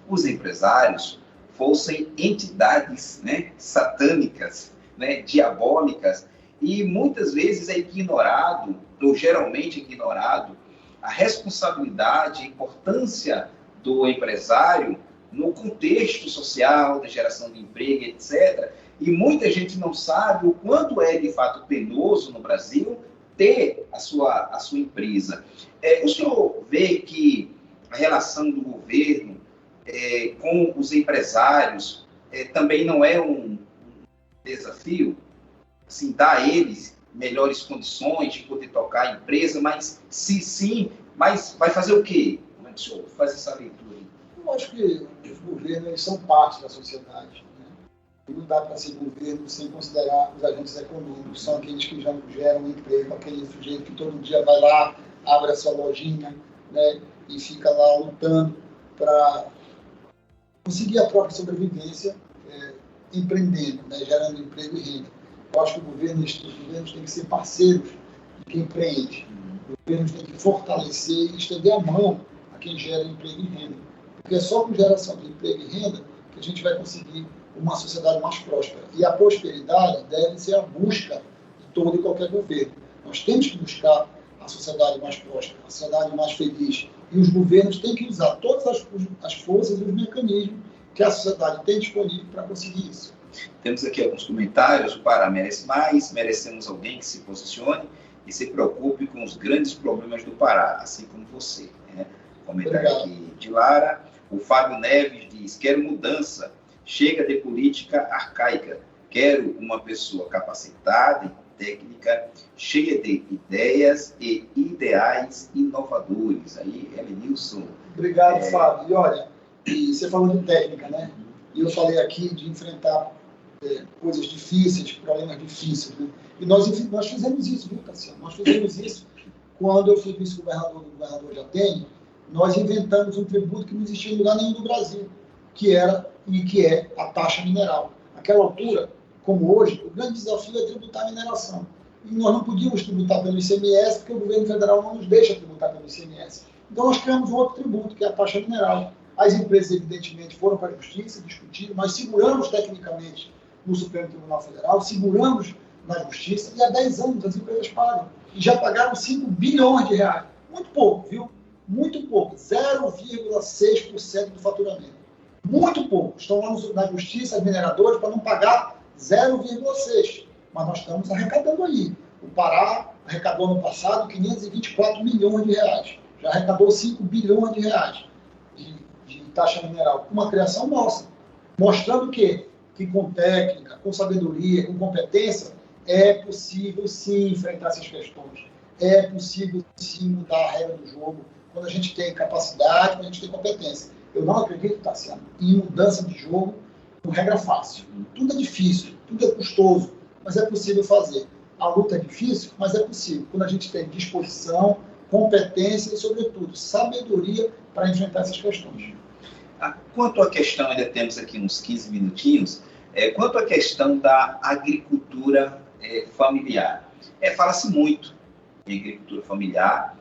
os empresários fossem entidades, né, satânicas, né, diabólicas, e muitas vezes é ignorado, ou geralmente ignorado, a responsabilidade, a importância do empresário no contexto social, da geração de emprego, etc. E muita gente não sabe o quanto é, de fato, penoso no Brasil ter a sua empresa. O senhor vê que a relação do governo com os empresários também não é um desafio? Assim, dar a eles melhores condições de poder tocar a empresa, mas se sim, mas vai fazer o quê? Como é que o senhor faz essa leitura aí? Eu acho que os governos eles são parte da sociedade. Não dá para ser governo sem considerar os agentes econômicos, são aqueles que já geram emprego, aquele sujeito que todo dia vai lá, abre a sua lojinha, né, e fica lá lutando para conseguir a própria sobrevivência, empreendendo, né, gerando emprego e renda. Eu acho que os governos têm que ser parceiros de quem empreende. Os governos têm que fortalecer e estender a mão a quem gera emprego e renda. Porque é só com geração de emprego e renda que a gente vai conseguir uma sociedade mais próspera. E a prosperidade deve ser a busca de todo e qualquer governo. Nós temos que buscar a sociedade mais próspera, a sociedade mais feliz. E os governos têm que usar todas as forças e os mecanismos que a sociedade tem disponível para conseguir isso. Temos aqui alguns comentários. O Pará merece mais, merecemos alguém que se posicione e se preocupe com os grandes problemas do Pará, assim como você, né? Comentário aqui de Lara. O Fábio Neves diz, quero mudança. Chega de política arcaica. Quero uma pessoa capacitada e técnica, cheia de ideias e ideais inovadores. Aí, Elenilson. Obrigado, Fábio. E olha, você falou de técnica, né? E eu falei aqui de enfrentar coisas difíceis, problemas difíceis, né? E nós fizemos isso, viu, Cassiano? Nós fizemos isso quando eu fui vice-governador do governador de Atene. Nós inventamos um tributo que não existia em lugar nenhum do Brasil, que é a taxa mineral. Naquela altura, como hoje, o grande desafio é tributar a mineração. E nós não podíamos tributar pelo ICMS, porque o governo federal não nos deixa tributar pelo ICMS. Então, nós criamos um outro tributo, que é a taxa mineral. As empresas, evidentemente, foram para a justiça, discutiram, nós seguramos tecnicamente no Supremo Tribunal Federal, seguramos na justiça, e há 10 anos as empresas pagam. E já pagaram 5 bilhões de reais. Muito pouco, viu? Muito pouco. 0,6% do faturamento. Muito pouco. Estão lá na justiça, as mineradoras, para não pagar 0,6%. Mas nós estamos arrecadando aí. O Pará arrecadou no passado 524 milhões de reais. Já arrecadou 5 bilhões de reais de taxa mineral. Uma criação nossa. Mostrando que com técnica, com sabedoria, com competência, é possível sim enfrentar essas questões. É possível sim mudar a regra do jogo quando a gente tem capacidade, quando a gente tem competência. Eu não acredito, Tassiano, em mudança de jogo com regra fácil. Tudo é difícil, tudo é custoso, mas é possível fazer. A luta é difícil, mas é possível. Quando a gente tem disposição, competência e, sobretudo, sabedoria para enfrentar essas questões. Quanto à questão, ainda temos aqui uns 15 minutinhos, quanto à questão da agricultura familiar. Fala-se muito em agricultura familiar,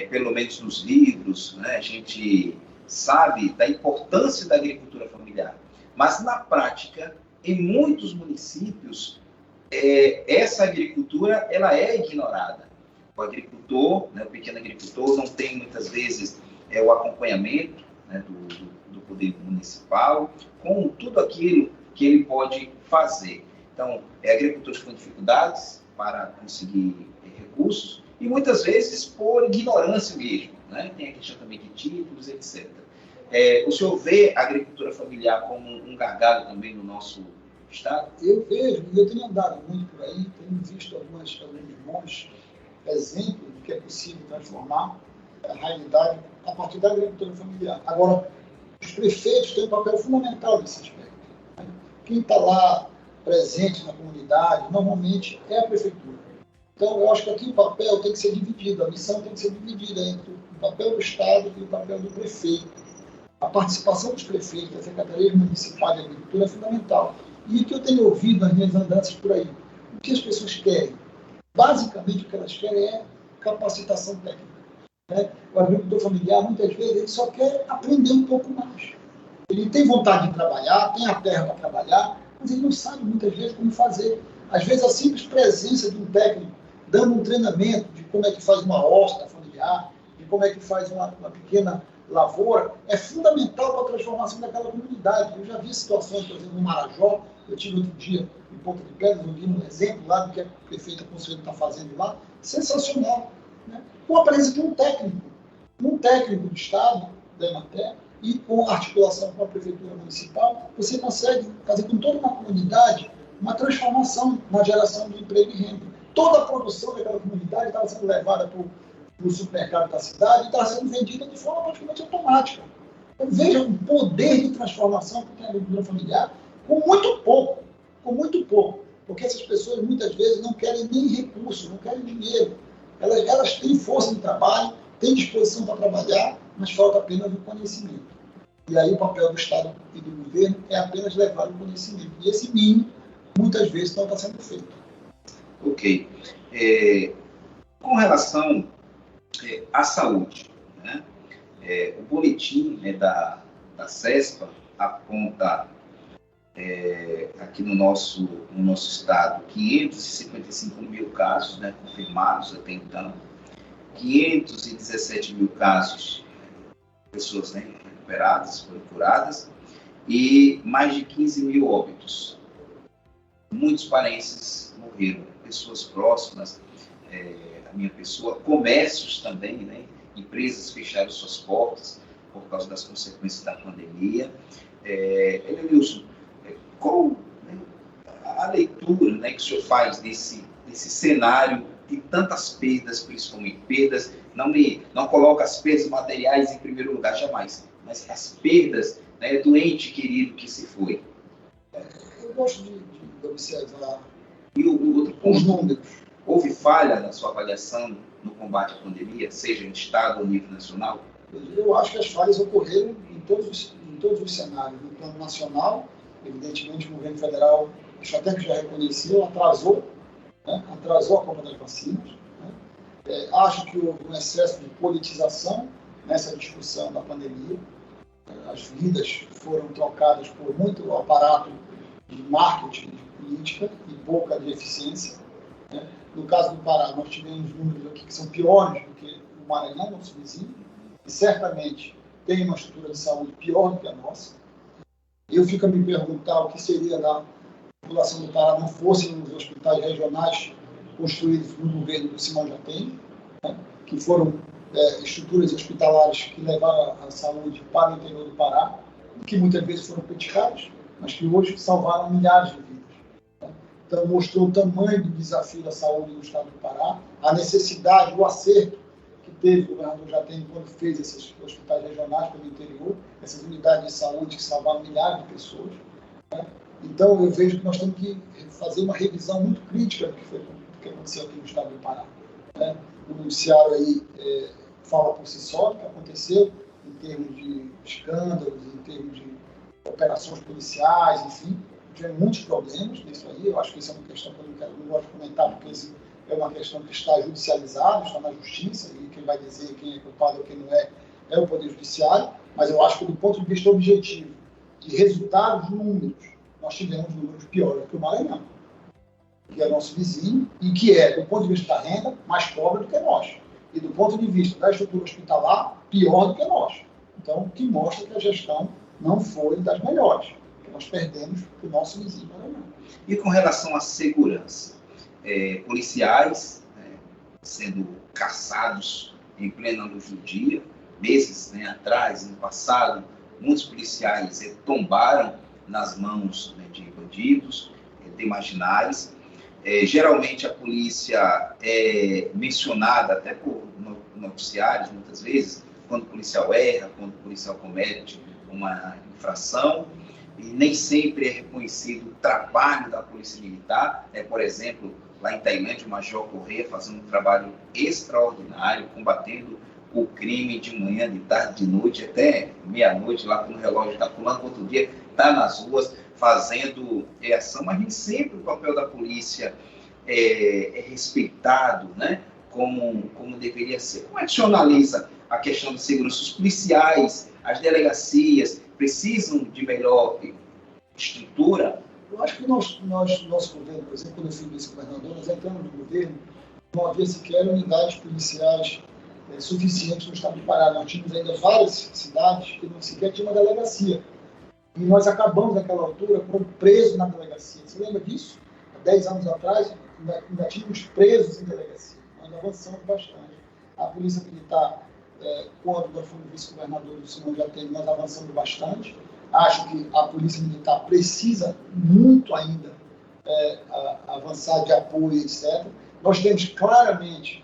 pelo menos nos livros, né, a gente sabe da importância da agricultura familiar. Mas, na prática, em muitos municípios, essa agricultura ela é ignorada. O agricultor, né, o pequeno agricultor, não tem muitas vezes o acompanhamento, né, do poder municipal com tudo aquilo que ele pode fazer. Então, agricultores com dificuldades para conseguir recursos e muitas vezes por ignorância mesmo, né? Tem a questão também de títulos, etc. O senhor vê a agricultura familiar como um gargalo também no nosso estado? Eu vejo, e eu tenho andado muito por aí, tenho visto alguns bons exemplos do que é possível transformar a realidade a partir da agricultura familiar. Agora, os prefeitos têm um papel fundamental nesse aspecto. Né? Quem está lá presente na comunidade, normalmente, é a prefeitura. Então, eu acho que aqui o papel tem que ser dividido, a missão tem que ser dividida entre o papel do Estado e o papel do prefeito. A participação dos prefeitos, da Secretaria Municipal de Agricultura é fundamental. E o que eu tenho ouvido nas minhas andanças por aí, o que as pessoas querem? Basicamente, o que elas querem é capacitação técnica. Né? O agricultor familiar, muitas vezes, ele só quer aprender um pouco mais. Ele tem vontade de trabalhar, tem a terra para trabalhar, mas ele não sabe, muitas vezes, como fazer. Às vezes, a simples presença de um técnico dando um treinamento de como é que faz uma horta familiar, de como é que faz uma pequena lavoura, é fundamental para a transformação daquela comunidade. Eu já vi situações, por exemplo, no Marajó, eu tive outro dia em Ponta de Pedras, eu vi um exemplo lá do que a prefeita Conselho está fazendo lá, sensacional. Né? Com a presença de um técnico do Estado, da Emater, e com articulação com a Prefeitura Municipal, você consegue fazer com toda uma comunidade uma transformação na geração de emprego e renda. Toda a produção daquela comunidade estava sendo levada para o supermercado da cidade e estava sendo vendida de forma praticamente automática. Então, veja o poder de transformação que tem a agricultura familiar com muito pouco, porque essas pessoas muitas vezes não querem nem recursos, não querem dinheiro. Elas têm força de trabalho, têm disposição para trabalhar, mas falta apenas o conhecimento. E aí o papel do Estado e do governo é apenas levar o conhecimento. E esse mínimo, muitas vezes, não está sendo feito. Ok. Com relação à saúde, né? O boletim, né, da CESPA aponta aqui no nosso estado 555 mil casos, né, confirmados até então, 517 mil casos, pessoas, né, recuperadas, foram curadas, e mais de 15 mil óbitos. Muitos parentes morreram, pessoas próximas à minha pessoa, comércios também, né, empresas fecharam suas portas por causa das consequências da pandemia. Elenilson, qual, né, a leitura, né, que o senhor faz desse cenário de tantas perdas, principalmente perdas, não coloca as perdas materiais em primeiro lugar, jamais, mas as perdas, né, do ente querido que se foi? Eu gosto de observar e o outro ponto, os números. Houve falha na sua avaliação no combate à pandemia, seja em estado ou nível nacional? Eu acho que as falhas ocorreram em todos os cenários. No plano nacional, evidentemente, o governo federal, acho até que já reconheceu, atrasou a compra das vacinas. Né? Acho que houve um excesso de politização nessa discussão da pandemia. As vidas foram trocadas por muito aparato de marketing, de política e pouca de eficiência. Né? No caso do Pará, nós tivemos números aqui que são piores do que o Maranhão, nosso vizinho, e certamente tem uma estrutura de saúde pior do que a nossa. Eu fico a me perguntar o que seria da população do Pará não fosse nos hospitais regionais construídos no governo do Simão Jatene, né? Que foram estruturas hospitalares que levaram a saúde para o interior do Pará, que muitas vezes foram criticadas, mas que hoje salvaram milhares de vidas. Né? Então, mostrou o tamanho do desafio da saúde no estado do Pará, a necessidade, o acerto que teve o governador Jatene quando fez esses hospitais regionais pelo interior, essas unidades de saúde que salvaram milhares de pessoas. Né? Então, eu vejo que nós temos que fazer uma revisão muito crítica do que aconteceu aqui no estado do Pará. Né? O noticiário aí fala por si só o que aconteceu em termos de escândalos, em termos de operações policiais, enfim. Tivemos muitos problemas nisso aí. Eu acho que isso é uma questão que eu não gosto de comentar, porque isso é uma questão que está judicializada, está na justiça, e quem vai dizer quem é culpado ou quem não é o Poder Judiciário. Mas eu acho que, do ponto de vista objetivo, de resultados números, nós tivemos números piores que o Maranhão. que é nosso vizinho, e que é, do ponto de vista da renda, mais pobre do que nós. E do ponto de vista da estrutura hospitalar, pior do que nós. Então, o que mostra que a gestão não foi das melhores, que nós perdemos para o nosso vizinho. E com relação à segurança, policiais sendo caçados em plena luz do dia, meses atrás, no passado, muitos policiais tombaram nas mãos de bandidos, de marginais. Geralmente a polícia é mencionada até por noticiários, muitas vezes, quando o policial erra, quando o policial comete uma infração, e nem sempre é reconhecido o trabalho da Polícia Militar. Por exemplo, lá em Tailândia, o Major Correia fazendo um trabalho extraordinário, combatendo o crime de manhã, de tarde, de noite, até meia-noite, lá quando o relógio está pulando, outro dia está nas ruas fazendo ação, mas nem sempre o papel da polícia é respeitado, né? Como deveria ser. Como é que o senhor analisa a questão de segurança? Os policiais, as delegacias, precisam de melhor estrutura? Eu acho que nosso governo, por exemplo, quando eu fui vice-governador, nós entramos no governo, não havia sequer unidades policiais suficientes no estado do Pará. Nós tínhamos ainda várias cidades que não sequer tinham uma delegacia. E nós acabamos, naquela altura, com presos na delegacia. Você lembra disso? Há 10 anos atrás, ainda tínhamos presos em delegacia. Nós avançamos bastante. A Polícia Militar, quando nós fomos vice-governador do Simão de Atene, nós avançamos bastante. Acho que a Polícia Militar precisa muito ainda avançar de apoio, etc. Nós temos claramente,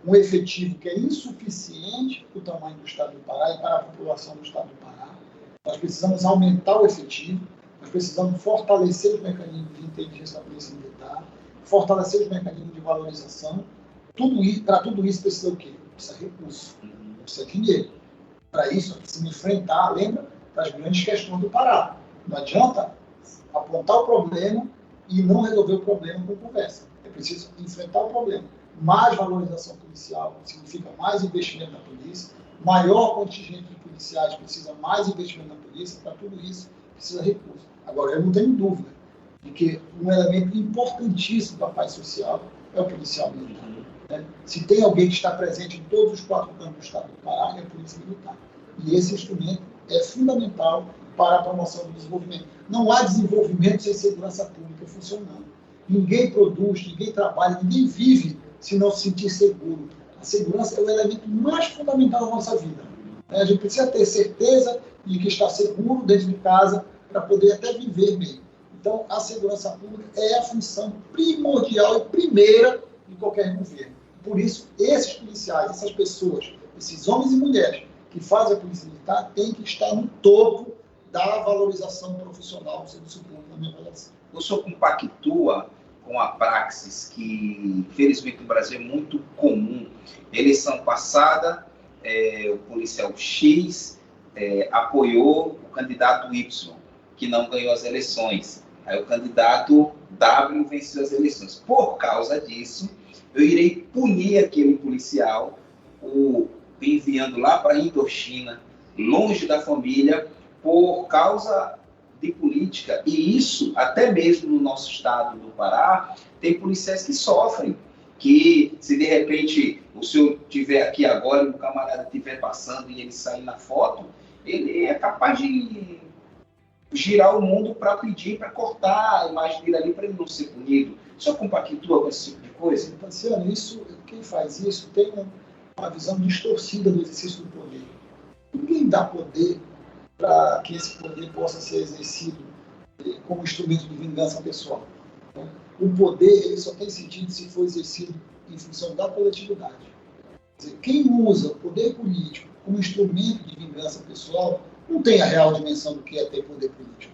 um efetivo que é insuficiente para o tamanho do estado do Pará e para a população do estado do Pará. Nós precisamos aumentar o efetivo, nós precisamos fortalecer os mecanismos de inteligência da Polícia Militar, fortalecer os mecanismos de valorização. Para tudo isso precisa o quê? Precisa recurso, precisa dinheiro. Para isso, precisa enfrentar, lembra, das grandes questões do Pará. Não adianta apontar o problema e não resolver o problema com conversa. É preciso enfrentar o problema. Mais valorização policial significa mais investimento na polícia, maior contingente de policiais precisa mais investimento na polícia. Para tudo isso precisa recurso. Agora, eu não tenho dúvida de que um elemento importantíssimo da paz social é o policial militar. Se tem alguém que está presente em todos os 4 cantos do estado do Pará, é a Polícia Militar. E esse instrumento é fundamental para a promoção do desenvolvimento. Não há desenvolvimento sem segurança pública funcionando. Ninguém produz, ninguém trabalha, ninguém vive se não se sentir seguro. A segurança é o elemento mais fundamental da nossa vida. A gente precisa ter certeza de que está seguro dentro de casa para poder até viver bem. Então, a segurança pública é a função primordial e primeira de qualquer governo. Por isso, esses policiais, essas pessoas, esses homens e mulheres que fazem a Polícia Militar têm que estar no topo da valorização profissional do serviço público, na minha avaliação. O senhor compactua com a praxis que, infelizmente, no Brasil é muito comum? Eleição passada, o policial X apoiou o candidato Y, que não ganhou as eleições. Aí o candidato W venceu as eleições. Por causa disso, eu irei punir aquele policial, o enviando lá para a Indochina, longe da família, por causa de política. E isso, até mesmo no nosso estado do Pará, tem policiais que sofrem, que se de repente o senhor estiver aqui agora e o camarada estiver passando e ele sair na foto, ele é capaz de girar o mundo para pedir, para cortar a imagem dele ali, para ele não ser punido. O senhor compactua com esse tipo de coisa? Tassiano, quem faz isso tem uma visão distorcida do exercício do poder. Ninguém dá poder para que esse poder possa ser exercido como instrumento de vingança pessoal. O poder ele só tem sentido se for exercido em função da coletividade. Quer dizer, quem usa o poder político como instrumento de vingança pessoal não tem a real dimensão do que é ter poder político.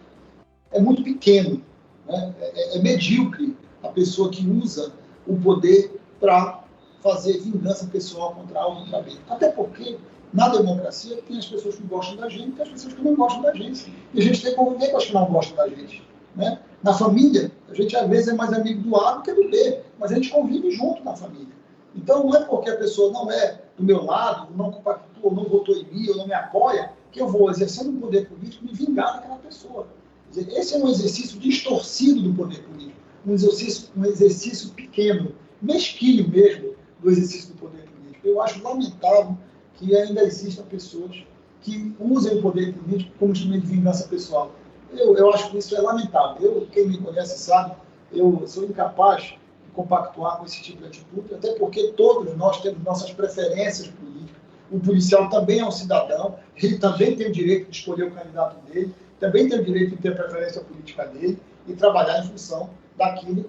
É muito pequeno, né? É medíocre a pessoa que usa o poder para fazer vingança pessoal contra A ou contra B. Até porque, na democracia, tem as pessoas que gostam da gente e tem as pessoas que não gostam da gente. E a gente tem que conviver com as que não gostam da gente. Né? Na família, a gente às vezes é mais amigo do A do que do B, mas a gente convive junto na família. Então, não é porque a pessoa não é do meu lado, não compactua, ou não votou em mim, ou não me apoia, que eu vou, exercendo um poder político, me vingar daquela pessoa. Quer dizer, esse é um exercício distorcido do poder político. um exercício pequeno, mesquinho mesmo, do exercício do poder político. Eu acho lamentável que ainda existam pessoas que usem o poder político como instrumento de vingança pessoal. Eu acho que isso é lamentável. Quem me conhece sabe, eu sou incapaz de compactuar com esse tipo de atitude, até porque todos nós temos nossas preferências políticas. O policial também é um cidadão, ele também tem o direito de escolher o candidato dele, também tem o direito de ter a preferência política dele e trabalhar em função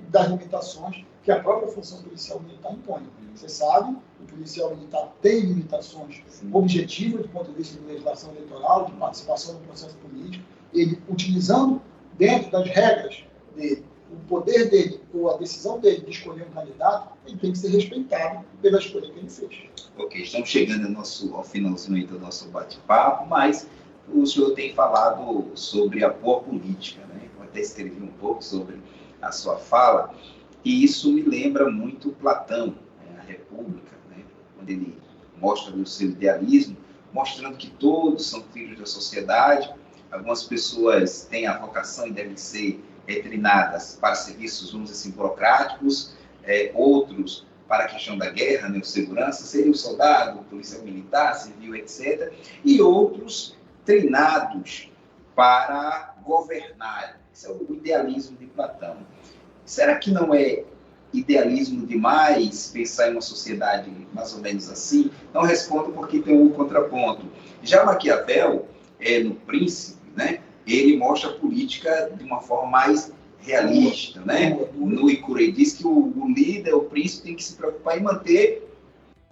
das limitações que a própria função policial militar impõe. Você sabe, o policial militar tem limitações objetivas do ponto de vista de legislação eleitoral, de participação no processo político, ele utilizando dentro das regras dele, o poder dele ou a decisão dele de escolher um candidato, ele tem que ser respeitado pela escolha que ele fez. Ok, estamos chegando ao finalzinho do nosso bate-papo, mas o senhor tem falado sobre a boa política, né? Eu até escrevi um pouco sobre a sua fala, e isso me lembra muito Platão, né? A República, né? Quando ele mostra o seu idealismo, mostrando que todos são filhos da sociedade. Algumas pessoas têm a vocação e devem ser treinadas para serviços, vamos dizer assim, burocráticos, outros para a questão da guerra, né, o segurança, seria o soldado, o policial militar, civil, etc. E outros treinados para governar. Esse é o idealismo de Platão. Será que não é idealismo demais pensar em uma sociedade mais ou menos assim? Não respondo porque tem um contraponto. Já Maquiavel, no Príncipe, né, ele mostra a política de uma forma mais realista, né? No Icurei diz que o líder, o príncipe, tem que se preocupar em manter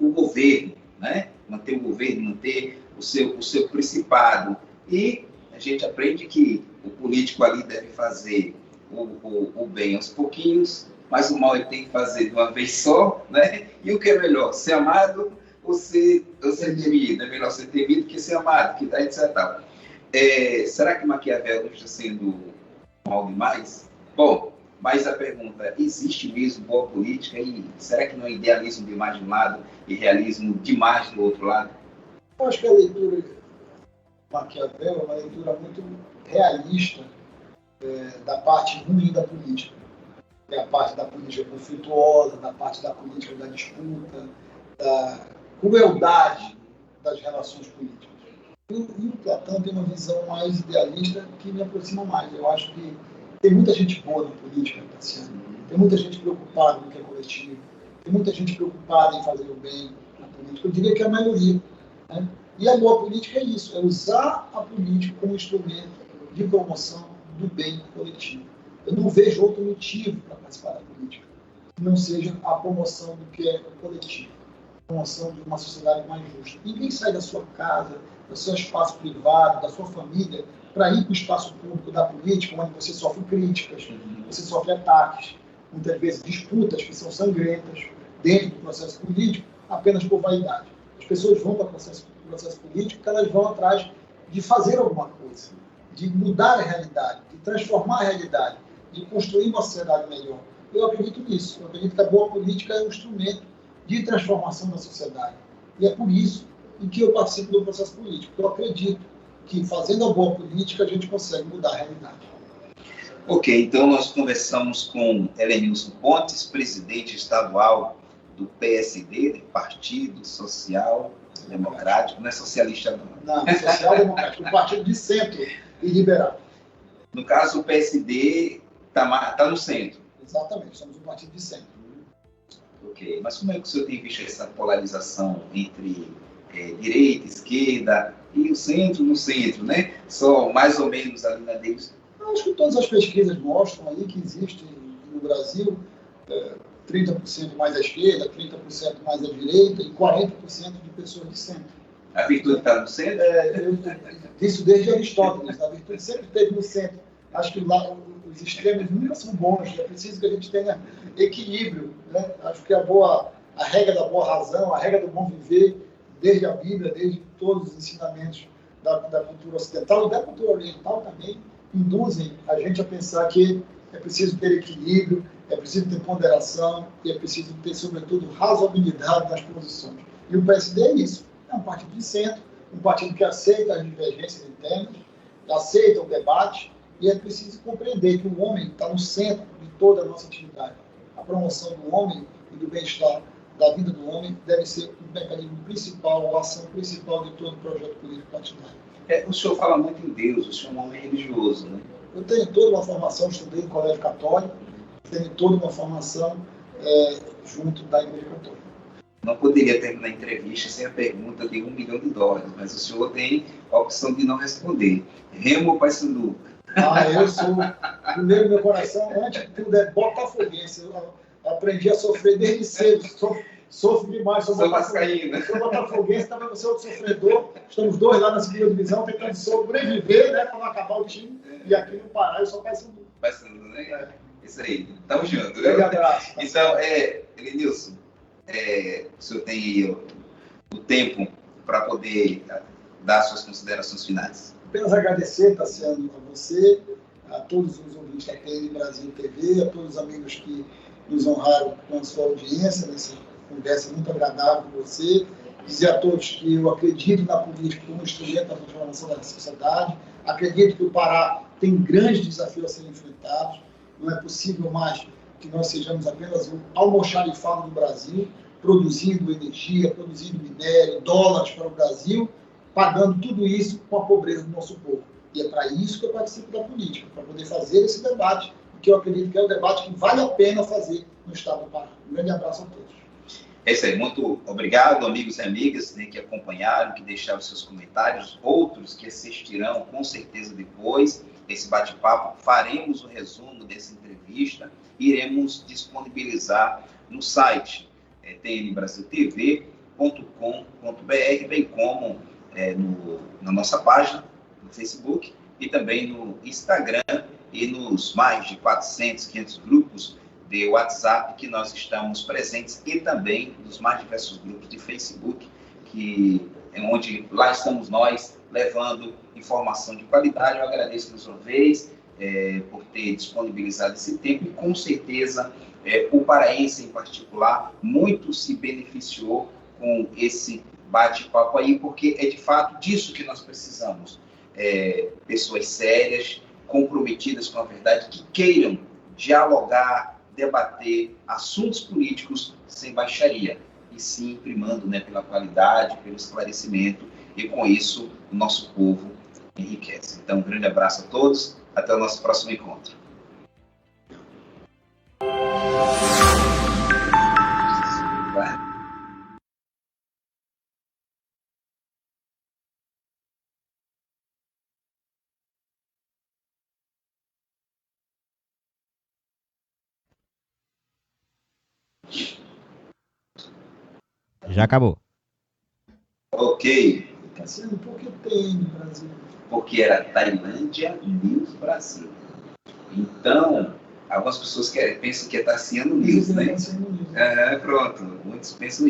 o governo, né? Manter o governo, manter o seu principado. E a gente aprende que o político ali deve fazer o bem aos pouquinhos, mas o mal ele tem que fazer de uma vez só, né? E o que é melhor, ser amado ou ser temido? É melhor ser temido que ser amado, que tá, etc. Será que Maquiavel não está sendo mal demais? Bom, mas a pergunta, existe mesmo boa política e será que não é idealismo demais de um lado e realismo demais do outro lado? Eu acho que a leitura de Maquiavel é uma leitura muito realista da parte ruim da política. É a parte da política conflituosa, da parte da política da disputa, da crueldade das relações políticas. E o Platão tem uma visão mais idealista que me aproxima mais. Eu acho que tem muita gente boa na política, Tassiano. Tem muita gente preocupada no que é coletivo. Tem muita gente preocupada em fazer o bem na política. Eu diria que é a maioria. Né? E a boa política é isso, é usar a política como instrumento de promoção do bem coletivo. Eu não vejo outro motivo para participar da política que não seja a promoção do que é coletivo, a promoção de uma sociedade mais justa. Ninguém sai da sua casa, do seu espaço privado, da sua família, para ir para o espaço público da política, onde você sofre críticas, você sofre ataques, muitas vezes disputas que são sangrentas dentro do processo político, apenas por vaidade. As pessoas vão para o processo político porque elas vão atrás de fazer alguma coisa, de mudar a realidade, de transformar a realidade, de construir uma sociedade melhor. Eu acredito nisso. Eu acredito que a boa política é um instrumento de transformação da sociedade. E é por isso que eu participo do processo político. Eu acredito que fazendo a boa política a gente consegue mudar a realidade. Ok, então nós conversamos com Helenilson Pontes, presidente estadual do PSD, do Partido Social Democrático, não é socialista não. Não, Social Democrático, o partido de centro e liberal. No caso, o PSD está no centro. Exatamente, somos um partido de centro. Ok, mas como é que o senhor tem visto essa polarização entre direita, esquerda e o centro no centro, né? Só mais ou menos ali na deles? Eu acho que todas as pesquisas mostram aí que existe no Brasil 30% mais à esquerda, 30% mais à direita e 40% de pessoas de centro. A virtude está no centro? Isso desde Aristóteles, a virtude sempre esteve no centro. Acho que lá os extremos nunca são bons, é preciso que a gente tenha equilíbrio. Né? Acho que a regra da boa razão, a regra do bom viver, desde a Bíblia, desde todos os ensinamentos da cultura ocidental e da cultura oriental também, induzem a gente a pensar que é preciso ter equilíbrio, é preciso ter ponderação e é preciso ter, sobretudo, razoabilidade nas posições. E o PSD é isso. É um partido de centro, um partido que aceita as divergências internas, aceita o debate, E é preciso compreender que o homem está no centro de toda a nossa atividade. A promoção do homem e do bem-estar da vida do homem deve ser o mecanismo principal, a ação principal de todo o projeto político partidário. O senhor fala muito em Deus, o senhor é um homem religioso, né? Eu tenho toda uma formação, estudei em colégio católico, tenho toda uma formação junto da Igreja Católica. Não poderia terminar a entrevista sem a pergunta de $1 milhão, mas o senhor tem a opção de não responder. Remo ou Paysandu? Eu sou, primeiro meu coração, antes de tudo, é botafoguense. Eu aprendi a sofrer desde cedo, sofro demais. Sou vascaíno. Sou botafoguense, também você é outro sofredor. Estamos dois lá na segunda divisão, tentando sobreviver, né, para não acabar o time. E aqui no Pará eu sou Paysandu. Paysandu, né? Isso aí, tamo junto. Grande abraço. Então, Elenilson, o senhor tem aí o tempo para poder dar suas considerações finais. Apenas agradecer, Tassiano, a você, a todos os ouvintes da TN Brasil TV, a todos os amigos que nos honraram com a sua audiência nessa conversa muito agradável com você. Dizer a todos que eu acredito na política como instrumento da transformação da sociedade, acredito que o Pará tem grandes desafios a serem enfrentados, não é possível mais que nós sejamos apenas um almoxarifado do Brasil, produzindo energia, produzindo minério, dólares para o Brasil, pagando tudo isso com a pobreza do nosso povo. E é para isso que eu participo da política, para poder fazer esse debate, que eu acredito que é um debate que vale a pena fazer no Estado do Pará. Um grande abraço a todos. É isso aí, muito obrigado, amigos e amigas, né, que acompanharam, que deixaram seus comentários, outros que assistirão com certeza depois esse bate-papo. Faremos o resumo dessa entrevista e iremos disponibilizar no site tnbrasiltv.com.br, bem como na nossa página no Facebook e também no Instagram e nos mais de 400, 500 grupos de WhatsApp que nós estamos presentes e também nos mais diversos grupos de Facebook, que é onde lá estamos nós levando informação de qualidade. Eu agradeço mais uma vez por ter disponibilizado esse tempo e com certeza o paraense em particular muito se beneficiou com esse bate-papo aí, porque é de fato disso que nós precisamos. Pessoas sérias, comprometidas com a verdade, que queiram dialogar, debater assuntos políticos sem baixaria, e sim primando, né, pela qualidade, pelo esclarecimento, e com isso o nosso povo enriquece. Então, um grande abraço a todos, até o nosso próximo encontro. Já acabou. Ok. Tassiano, por que tem no Brasil? Porque era Tailândia News Brasil. Então, algumas pessoas pensam que é Tassiano News, né? Pronto. Muitos pensam